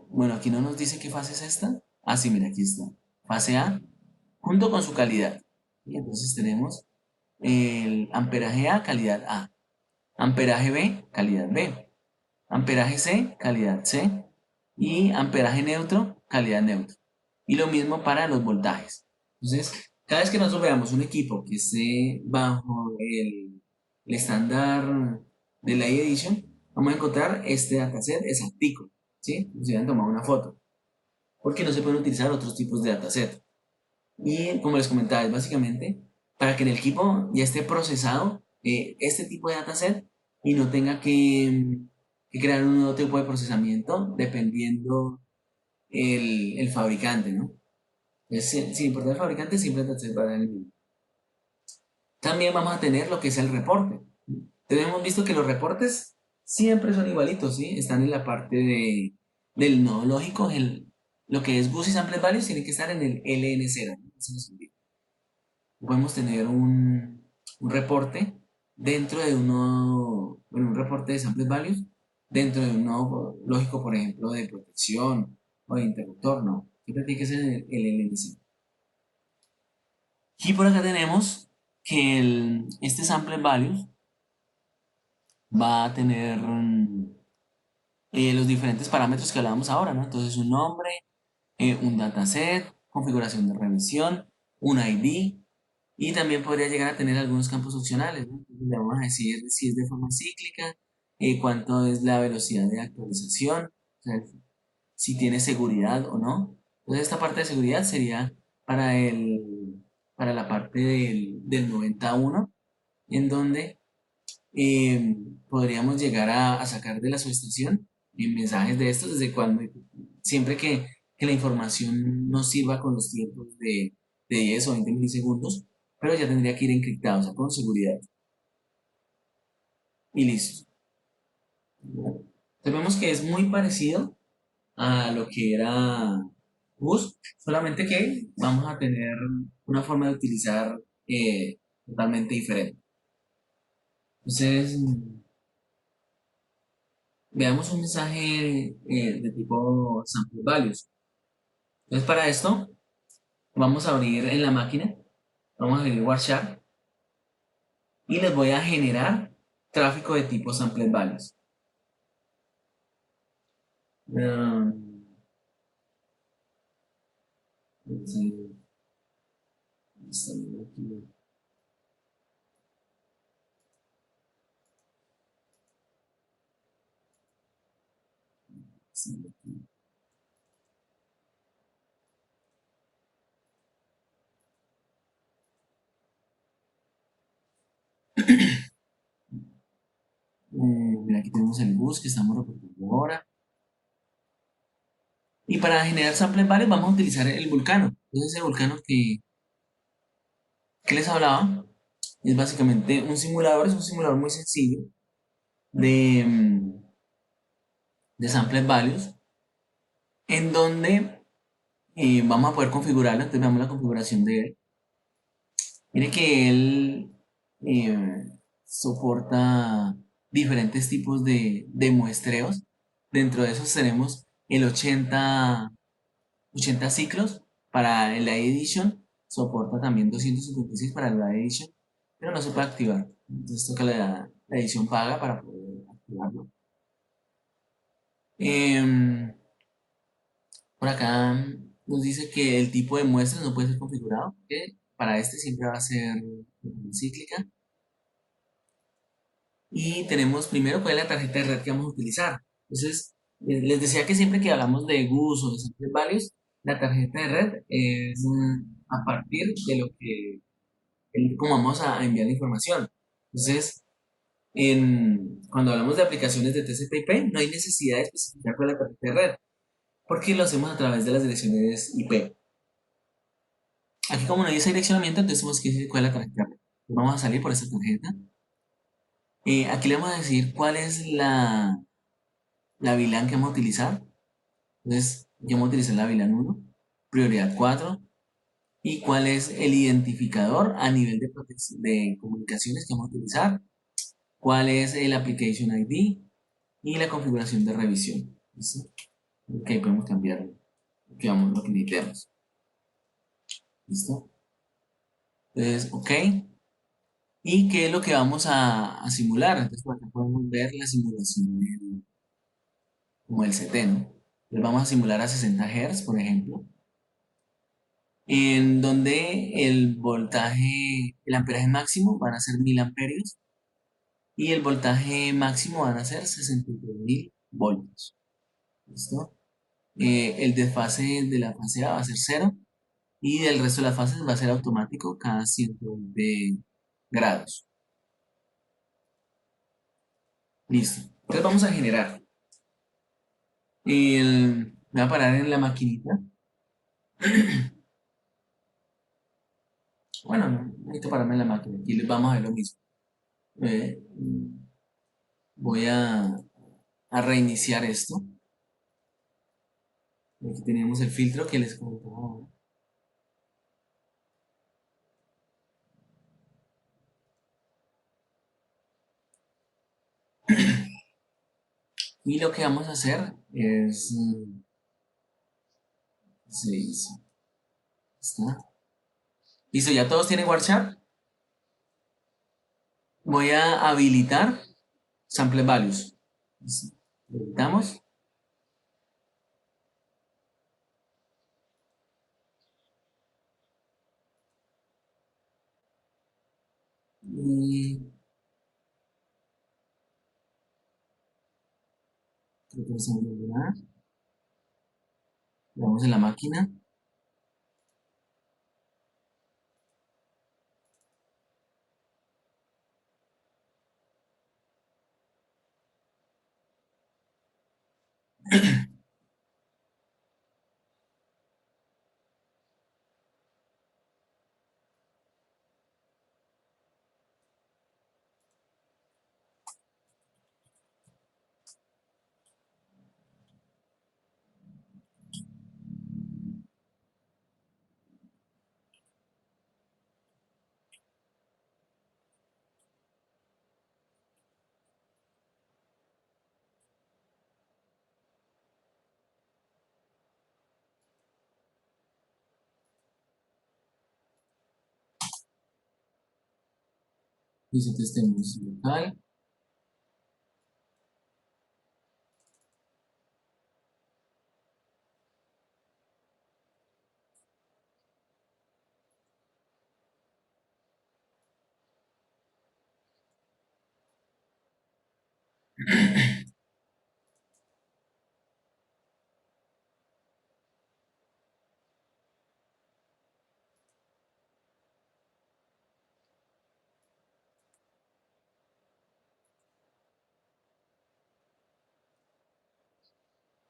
Bueno, aquí no nos dice qué fase es esta. Ah, sí, mira, aquí está. Fase A, junto con su calidad. Y entonces tenemos el amperaje A, calidad A. Amperaje B, calidad B. Amperaje C, calidad C. Y amperaje neutro, calidad neutro. Y lo mismo para los voltajes. Entonces, cada vez que nosotros veamos un equipo que esté bajo el estándar de la edición, vamos a encontrar este dataset exactico, ¿sí? Se han tomado una foto, porque no se pueden utilizar otros tipos de dataset. Y como les comentaba, es básicamente para que en el equipo ya esté procesado este tipo de dataset y no tenga que crear un nuevo tipo de procesamiento dependiendo el fabricante, ¿no? Sin importar el fabricante, siempre el dataset va a dar el mismo. También vamos a tener lo que es el reporte. Entonces hemos visto que los reportes siempre son igualitos, ¿sí? Están en la parte del nodo lógico, lo que es GUS y Samples Values tiene que estar en el LN0, ¿no? Eso nos olvida. Podemos tener un reporte dentro de un reporte de Samples Values dentro de un nodo lógico, por ejemplo, de protección o de interruptor, ¿no? Siempre tiene que ser el LN0. Y por acá tenemos que este sample values va a tener los diferentes parámetros que hablábamos ahora, ¿no? Entonces un nombre, un dataset, configuración de revisión, un ID y también podría llegar a tener algunos campos opcionales, ¿no? Entonces, le vamos a decir si es de forma cíclica, cuánto es la velocidad de actualización, o sea, si tiene seguridad o no. Entonces esta parte de seguridad sería para, para la parte del 91 en donde podríamos llegar a sacar de la subestación mensajes de estos desde cuando, siempre que la información nos sirva con los tiempos de 10 o 20 milisegundos, pero ya tendría que ir encriptado, o sea, con seguridad. Y listo. Entonces vemos que es muy parecido a lo que era Bus, solamente que vamos a tener una forma de utilizar totalmente diferente. Entonces, veamos un mensaje de tipo sample values. Entonces, para esto, vamos a abrir en la máquina, vamos a abrir Warshard y les voy a generar tráfico de tipo sample values. Um, sí, está bien aquí. Sí, aquí. Mira, aquí tenemos el bus que estamos reportando ahora. Y para generar sample values vamos a utilizar el Vulcano. Entonces, ese Vulcano que les hablaba es básicamente un simulador, es un simulador muy sencillo de, de sample values en donde vamos a poder configurarlo. Entonces veamos la configuración de él. Mire que él soporta diferentes tipos de muestreos. Dentro de esos tenemos el 80 ciclos para el Live Edition. Soporta también 256 para el Live Edition, pero no se puede activar. Entonces toca la edición paga para poder activarlo. Em, por acá nos dice que el tipo de muestras no puede ser configurado, que para este siempre va a ser cíclica. Y tenemos primero cuál es la tarjeta de red que vamos a utilizar. Entonces, les decía que siempre que hablamos de GUS o de samples values, la tarjeta de red es a partir de lo que, cómo vamos a enviar la información. Entonces, cuando hablamos de aplicaciones de TCP/IP, no hay necesidad de especificar cuál es la tarjeta de red, porque lo hacemos a través de las direcciones IP. Aquí como no dice direccionamiento, entonces tenemos que decir cuál es la tarjeta de red. Vamos a salir por esta tarjeta. Aquí le vamos a decir cuál es la VLAN que vamos a utilizar. Entonces, yo vamos a utilizar la VLAN 1, prioridad 4, y cuál es el identificador a nivel de comunicaciones que vamos a utilizar, cuál es el Application ID y la configuración de revisión. ¿Listo? Ok, podemos cambiar lo que necesitemos. ¿Listo? Entonces, ok. ¿Y qué es lo que vamos a simular? Entonces, por acá podemos ver la simulación como el CT, ¿no? Entonces, vamos a simular a 60 Hz, por ejemplo. en donde el voltaje, el amperaje máximo van a ser 1000 amperios y el voltaje máximo van a ser 63.000 voltios. ¿Listo? El desfase de la fase A va a ser cero y del resto de las fases va a ser automático cada 120 grados. Listo. Entonces vamos a generar. Me voy a parar en la maquinita. Bueno, no necesito pararme en la máquina. Aquí les vamos a ver lo mismo. Eh, Voy a reiniciar esto. Aquí tenemos el filtro que les comentaba ahora. Y lo que vamos a hacer es... se hizo. ¿Está? Listo, ya todos tienen WhatsApp. Voy a habilitar Sample Values. Listo. Lo habilitamos. Y creo que no se me olvidó nada. Le damos en la máquina. Listo, entonces tenemos local.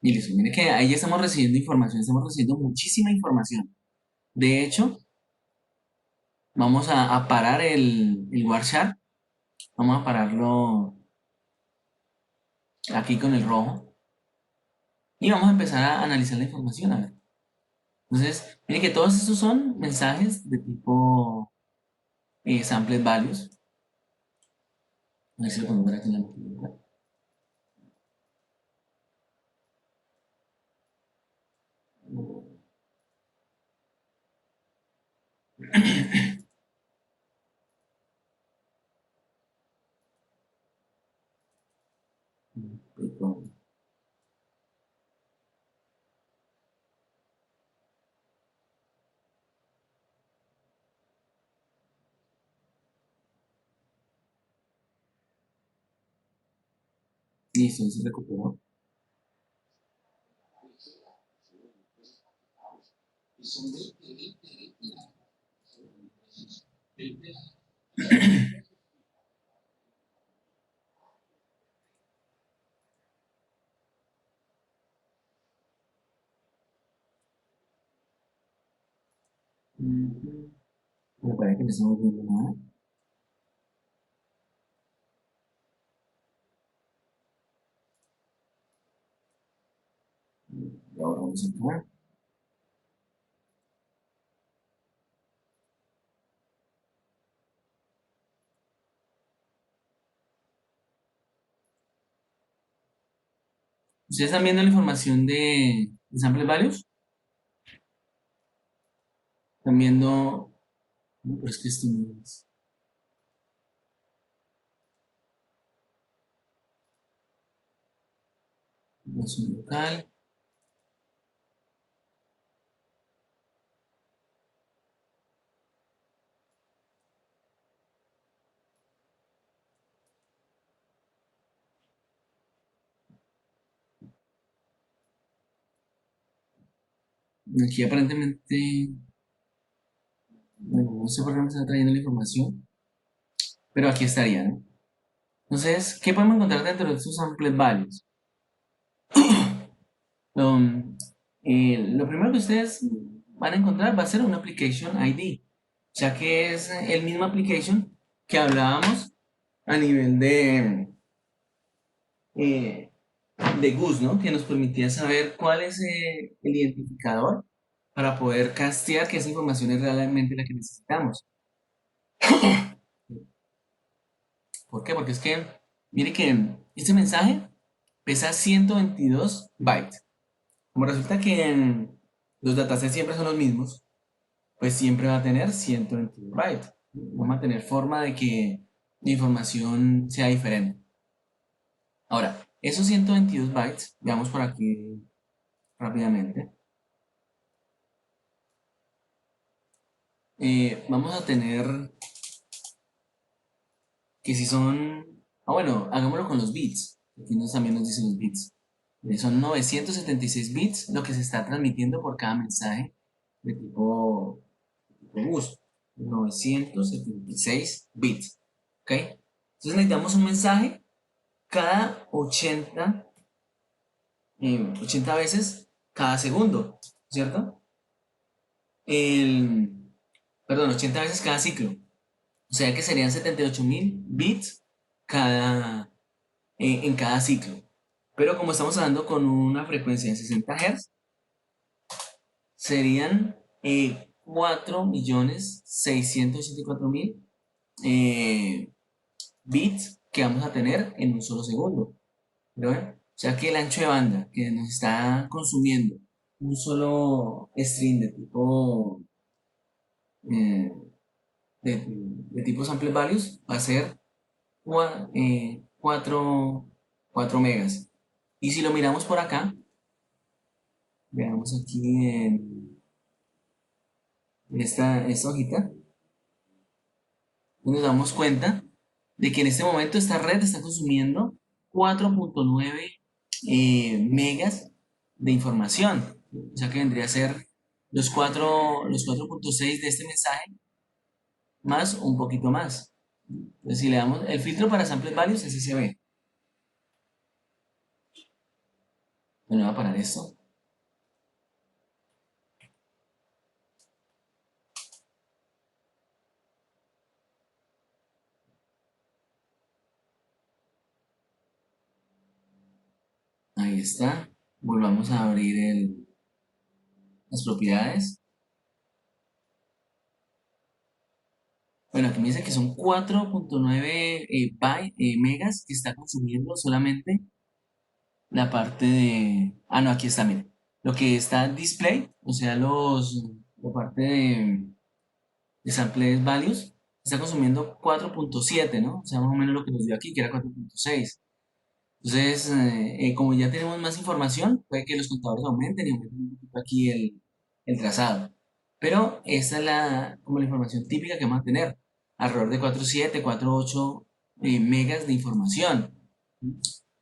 Y listo, mire que ahí ya estamos recibiendo información, estamos recibiendo muchísima información. De hecho, vamos a parar el Warshar. Vamos a pararlo aquí con el rojo. Y vamos a empezar a analizar la información. A ver. Entonces, mire que todos estos son mensajes de tipo sample values. A ver si lo podemos ver aquí en la maquinita. Listo, se recuperó. Me parece que no estamos viendo nada. Y ahora vamos a entrar. ¿Ustedes están viendo la información de sample values? Están viendo... No, pero es que esto no es... Información local. Aquí aparentemente, bueno, no sé por qué me está trayendo la información, pero aquí estaría, ¿no? Entonces, ¿qué podemos encontrar dentro de estos samples values? Um, lo primero que ustedes van a encontrar va a ser una application ID, ya que es el mismo application que hablábamos a nivel eh, de GUS, ¿no? Que nos permitía saber cuál es el identificador para poder castear que esa información es realmente la que necesitamos. ¿Por qué? Porque es que, mire que este mensaje pesa 122 bytes. Como resulta que los datasets siempre son los mismos, pues siempre va a tener 122 bytes. Vamos a tener forma de que la información sea diferente. Ahora, esos 122 bytes, veamos por aquí rápidamente, vamos a tener que si son, bueno, hagámoslo con los bits, aquí también nos dicen los bits. Son 976 bits lo que se está transmitiendo por cada mensaje de tipo bus. 976 bits. ¿Ok? Entonces necesitamos un mensaje cada 80 veces cada segundo, ¿cierto? El, perdón, 80 veces cada ciclo. O sea que serían 78.000 bits en cada ciclo. Pero como estamos hablando con una frecuencia de 60 Hz, serían 4.684.000 bits que vamos a tener en un solo segundo. ¿Lo ven? O sea que el ancho de banda que nos está consumiendo un solo string eh, de tipo sample values va a ser 4 megas. Y si lo miramos por acá, veamos aquí en esta hojita, nos damos cuenta de que en este momento esta red está consumiendo 4.9 megas de información. O sea que vendría a ser los 4.6 de este mensaje más un poquito más. Entonces si le damos el filtro para samples values, así se ve. Bueno, voy a parar esto. Ahí está. Volvamos a abrir las propiedades. Bueno, aquí me dice que son 4.9 megas que está consumiendo solamente la parte de... Ah, no, aquí está, miren. Lo que está en display, o sea, la parte de samples values, está consumiendo 4.7, ¿no? O sea, más o menos lo que nos dio aquí, que era 4.6. Entonces, como ya tenemos más información, puede que los contadores aumenten y aumenten un poquito aquí el trazado. Pero esa es como la información típica que vamos a tener, alrededor de 4.7, 4.8 megas de información.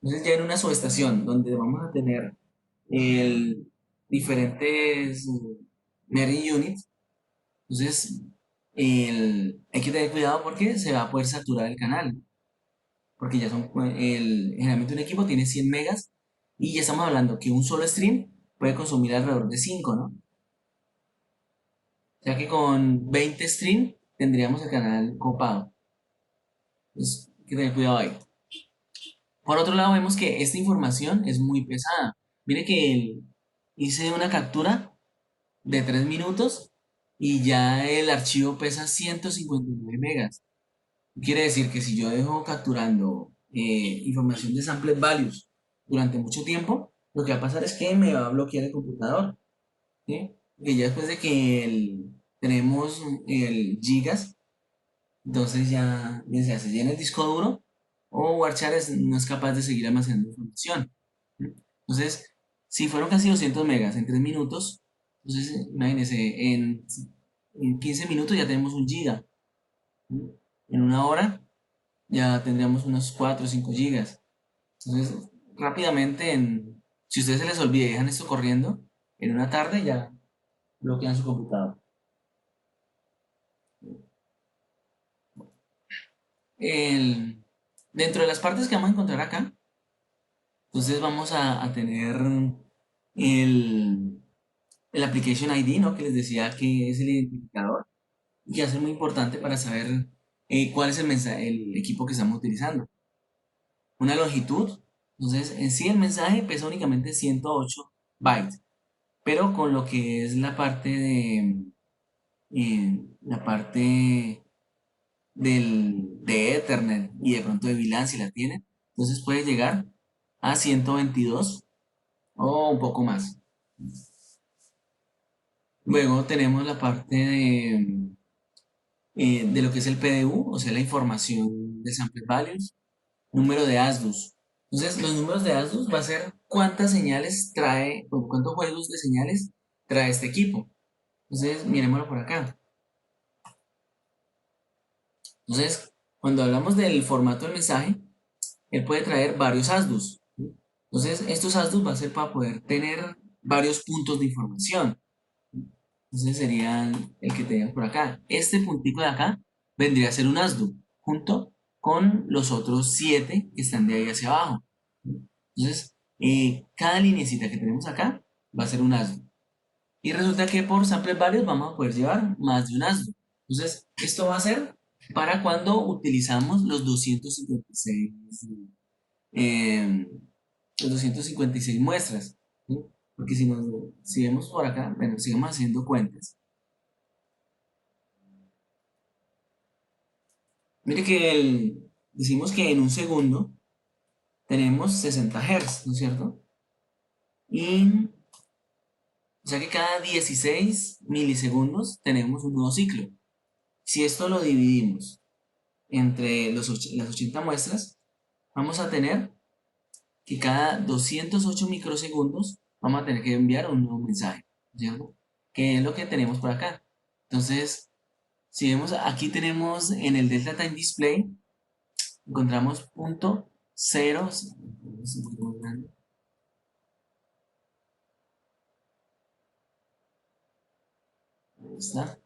Entonces ya en una subestación donde vamos a tener diferentes Mary units, entonces hay que tener cuidado porque se va a poder saturar el canal porque ya son, generalmente un equipo tiene 100 megas y ya estamos hablando que un solo stream puede consumir alrededor de 5, ¿no? O sea que con 20 streams tendríamos el canal copado. Entonces, hay que tener cuidado ahí. Por otro lado, vemos que esta información es muy pesada. Mire que hice una captura de 3 minutos y ya el archivo pesa 159 megas. Quiere decir que si yo dejo capturando información de samples values durante mucho tiempo, lo que va a pasar es que me va a bloquear el computador, ¿sí? Que ya después de que tenemos el gigas, entonces ya bien sea se llena el disco duro o Warchar no es capaz de seguir almacenando información. ¿Sí? Entonces, si fueron casi 200 megas en 3 minutos, entonces imagínense, en 15 minutos ya tenemos un giga. ¿Sí? En una hora ya tendríamos unos 4 o 5 gigas. Entonces, rápidamente, si a ustedes se les olvida y dejan esto corriendo, en una tarde ya. bloquean su computador. El, Dentro de las partes que vamos a encontrar acá, entonces vamos a tener el, el Application ID, ¿no? Que les decía que es el identificador y que hace muy importante para saber cuál es el equipo que estamos utilizando. Una longitud, entonces en sí el mensaje pesa únicamente 108 bytes, pero con lo que es la parte de Ethernet y de pronto de VLAN si la tiene, entonces puede llegar a 122 o un poco más. Luego tenemos la parte de lo que es el PDU, o sea, la información de Sample Values, número de ASDUs. Entonces, los números de ASDUs va a ser cuántas señales trae, o cuántos juegos de señales trae este equipo. Entonces, miremoslo por acá. Entonces, cuando hablamos del formato del mensaje, él puede traer varios ASDUs. Entonces, estos ASDUs va a ser para poder tener varios puntos de información. Entonces serían el que tenemos por acá. Este puntico de acá vendría a ser un ASDU, junto con los otros 7 que están de ahí hacia abajo. Entonces, cada linecita que tenemos acá va a ser un ASDU. Y resulta que por samples varios vamos a poder llevar más de un ASDU. Entonces, esto va a ser para cuando utilizamos eh, los 256 muestras. ¿Sí? Porque si vemos por acá, bueno, sigamos haciendo cuentas. Mire que decimos que en un segundo tenemos 60 Hz, ¿no es cierto? Y o sea que cada 16 milisegundos tenemos un nuevo ciclo. Si esto lo dividimos entre las 80 muestras, vamos a tener que cada 208 microsegundos vamos a tener que enviar un nuevo mensaje, ¿cierto? Que es lo que tenemos por acá. Entonces, si vemos, aquí tenemos en el Delta Time Display, encontramos punto 0, ahí está.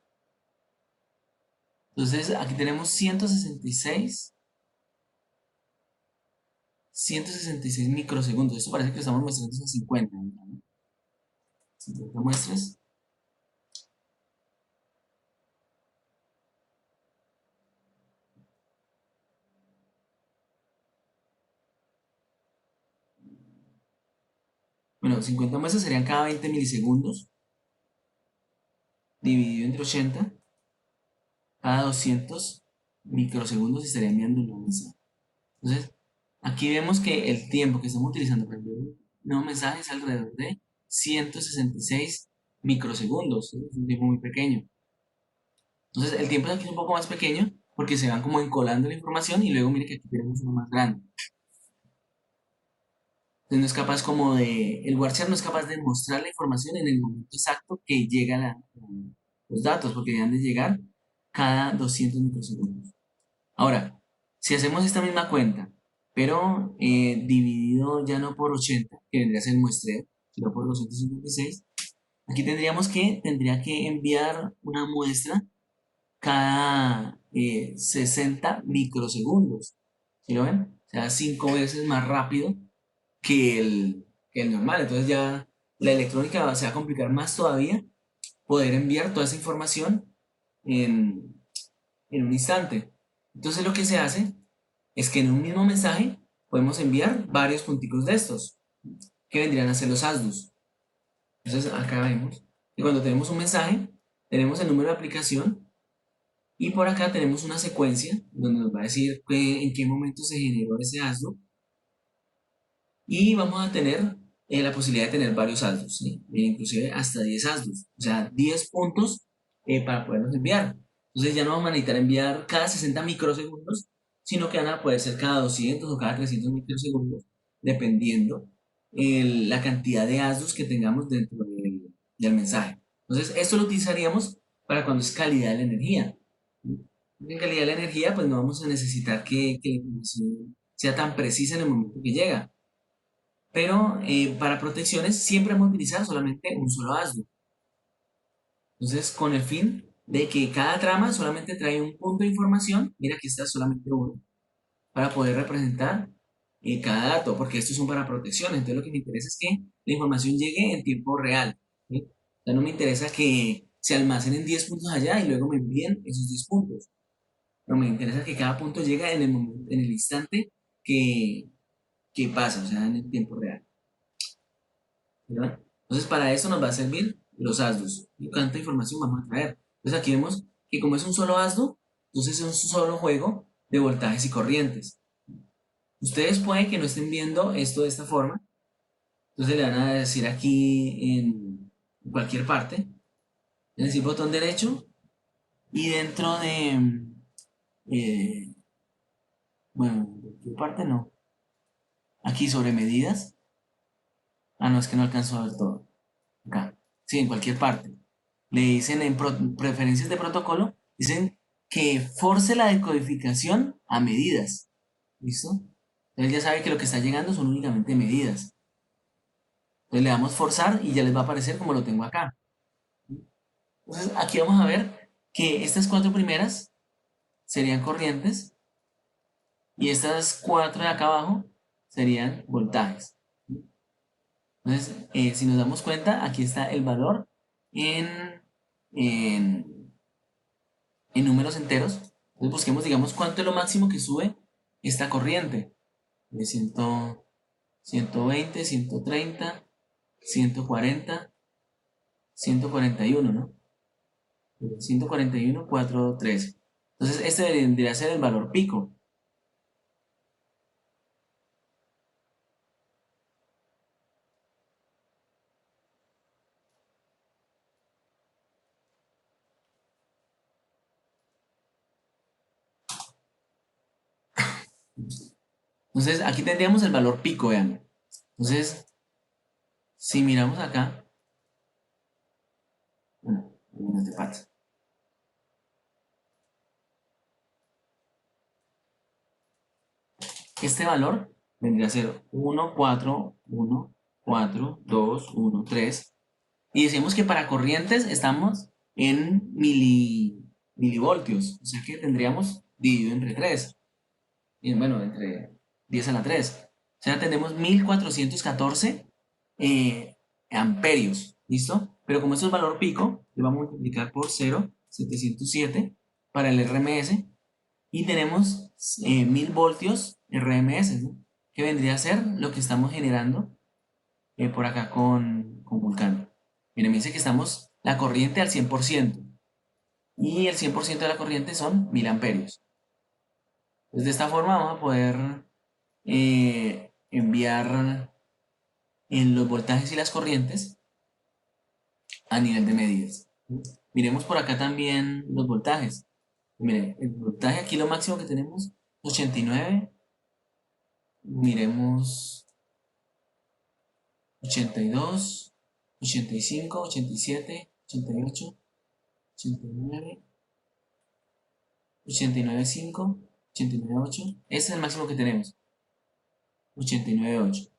Entonces, aquí tenemos 166 microsegundos. Esto parece que estamos mostrando a 50, ¿no? 50 muestras. Bueno, 50 muestras serían cada 20 milisegundos, dividido entre 80, cada 200 microsegundos estaría enviando un mensaje. Entonces, aquí vemos que el tiempo que estamos utilizando para enviar un nuevo mensaje es alrededor de 166 microsegundos. Es un tiempo muy pequeño. Entonces, el tiempo aquí es un poco más pequeño porque se van como encolando la información y luego mire que aquí tenemos uno más grande. Entonces, no es capaz como el WhatsApp no es capaz de mostrar la información en el momento exacto que llegan los datos, porque deben de llegar cada 200 microsegundos. Ahora, si hacemos esta misma cuenta, pero dividido ya no por 80, que vendría a ser el muestreo, sino por 256, aquí tendría que enviar una muestra cada 60 microsegundos. ¿Sí lo ven? O sea, 5 veces más rápido que el normal. Entonces ya la electrónica se va a complicar más todavía poder enviar toda esa información en, en un instante. Entonces lo que se hace es que en un mismo mensaje podemos enviar varios punticos de estos, que vendrían a ser los ASDUs. Entonces acá vemos que cuando tenemos un mensaje, tenemos el número de aplicación y por acá tenemos una secuencia donde nos va a decir en qué momento se generó ese ASDU y vamos a tener la posibilidad de tener varios ASDUs, ¿sí? Inclusive hasta 10 ASDUs, o sea, 10 puntos para podernos enviar. Entonces ya no vamos a necesitar enviar cada 60 microsegundos, sino que van a poder ser cada 200 o cada 300 microsegundos, dependiendo la cantidad de ASDUs que tengamos dentro del mensaje. Entonces, esto lo utilizaríamos para cuando es calidad de la energía. En calidad de la energía, pues no vamos a necesitar que la información sea tan precisa en el momento que llega. Pero para protecciones siempre vamos a utilizar solamente un solo ASDU. Entonces, con el fin de que cada trama solamente trae un punto de información, mira aquí está solamente uno, para poder representar cada dato, porque estos son para protección. Entonces, lo que me interesa es que la información llegue en tiempo real. ¿Sí? O sea, no me interesa que se almacenen 10 puntos allá y luego me envíen esos 10 puntos. No, me interesa que cada punto llegue en el momento, en el instante que, que pasa, o sea, en el tiempo real. ¿Verdad? Entonces, para eso nos va a servir los ASDOs. ¿Y cuánta información vamos a traer? Entonces, aquí vemos que como es un solo ASDO, entonces es un solo juego de voltajes y corrientes. Ustedes pueden que no estén viendo esto de esta forma, entonces le van a decir aquí en cualquier parte, es decir, botón derecho y dentro de, eh, bueno, ¿de qué parte no? Aquí sobre medidas. Ah, no, es que no alcanzo a ver todo. Acá. Sí, en cualquier parte. Le dicen en preferencias de protocolo, dicen que force la decodificación a medidas. ¿Listo? Entonces ya sabe que lo que está llegando son únicamente medidas. Entonces le damos forzar y ya les va a aparecer como lo tengo acá. Entonces aquí vamos a ver que estas cuatro primeras serían corrientes y estas cuatro de acá abajo serían voltajes. Entonces, si nos damos cuenta, aquí está el valor en, en, en números enteros. Entonces busquemos, digamos, cuánto es lo máximo que sube esta corriente. De 100, 120, 130, 140, 141, ¿no? 141, 4, 13. Entonces, este debería ser el valor pico. Entonces, aquí tendríamos el valor pico, vean. Entonces, si miramos acá, bueno, no te pasa. Este valor vendría a ser 1, 4, 1, 4, 2, 1, 3. Y decimos que para corrientes estamos en milivoltios. O sea que tendríamos dividido entre 3. Y bueno, entre 10 a la 3. O sea, tenemos 1414 amperios. ¿Listo? Pero como esto es valor pico, le vamos a multiplicar por 0,707 para el RMS y tenemos 1000 voltios RMS, ¿no? Que vendría a ser lo que estamos generando por acá con Vulcano. Miren, me dice que estamos la corriente al 100% y el 100% de la corriente son 1000 amperios. Entonces, de esta forma vamos a poder enviar en los voltajes y las corrientes a nivel de medidas. Miremos por acá también los voltajes. Miren, el voltaje aquí lo máximo que tenemos 89. Miremos 82, 85, 87, 88, 89, 89.5, 89.8. Ese es el máximo que tenemos. 89.8.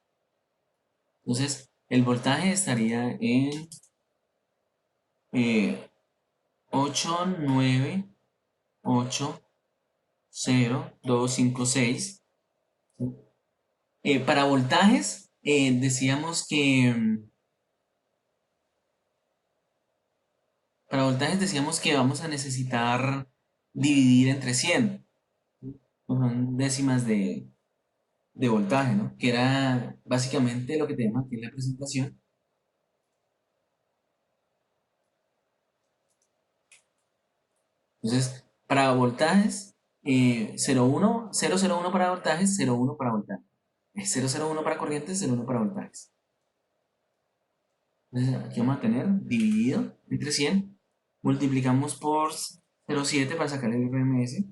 Entonces, el voltaje estaría en 8, 9, 8, 0, 2, 5, 6. Para voltajes, decíamos que vamos a necesitar dividir entre 100. Son décimas de voltaje, ¿no? Que era básicamente lo que tenemos aquí en la presentación. Entonces, para voltajes, 0,1, 0,01 para voltajes, 0,1 para voltajes. 0,01 para corrientes, 0,1 para voltajes. Entonces, aquí vamos a tener dividido entre 100. Multiplicamos por 0,7 para sacar el RMS.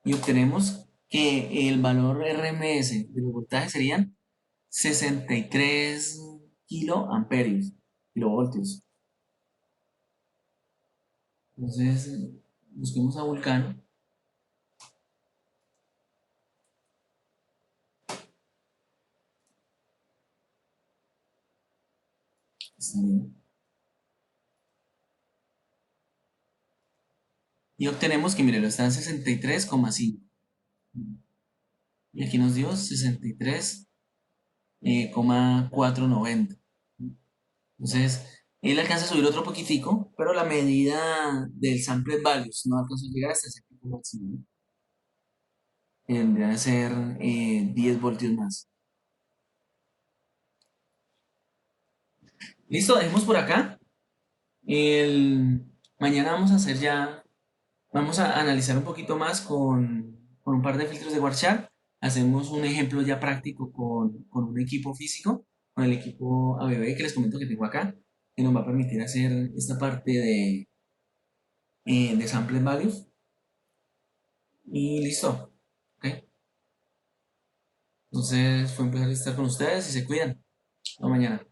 Y obtenemos que el valor RMS de los voltajes serían 63 kiloamperios, kilovoltios. Entonces, busquemos a Vulcano. Está bien. y obtenemos que, mire, lo está en 63,5. Y aquí nos dio 63,490. Entonces, él alcanza a subir otro poquitico, pero la medida del sample values no alcanza a llegar hasta ese pico máximo, ¿no? Que vendría a ser 10 voltios más. Listo, dejemos por acá. El... Mañana vamos a hacer ya, vamos a analizar un poquito más con un par de filtros de Warchar. Hacemos un ejemplo ya práctico con un equipo físico, con el equipo ABB que les comento que tengo acá, que nos va a permitir hacer esta parte de sample values. Y listo. ¿Ok? Entonces fue un placer estar con ustedes y se cuidan. Hasta mañana.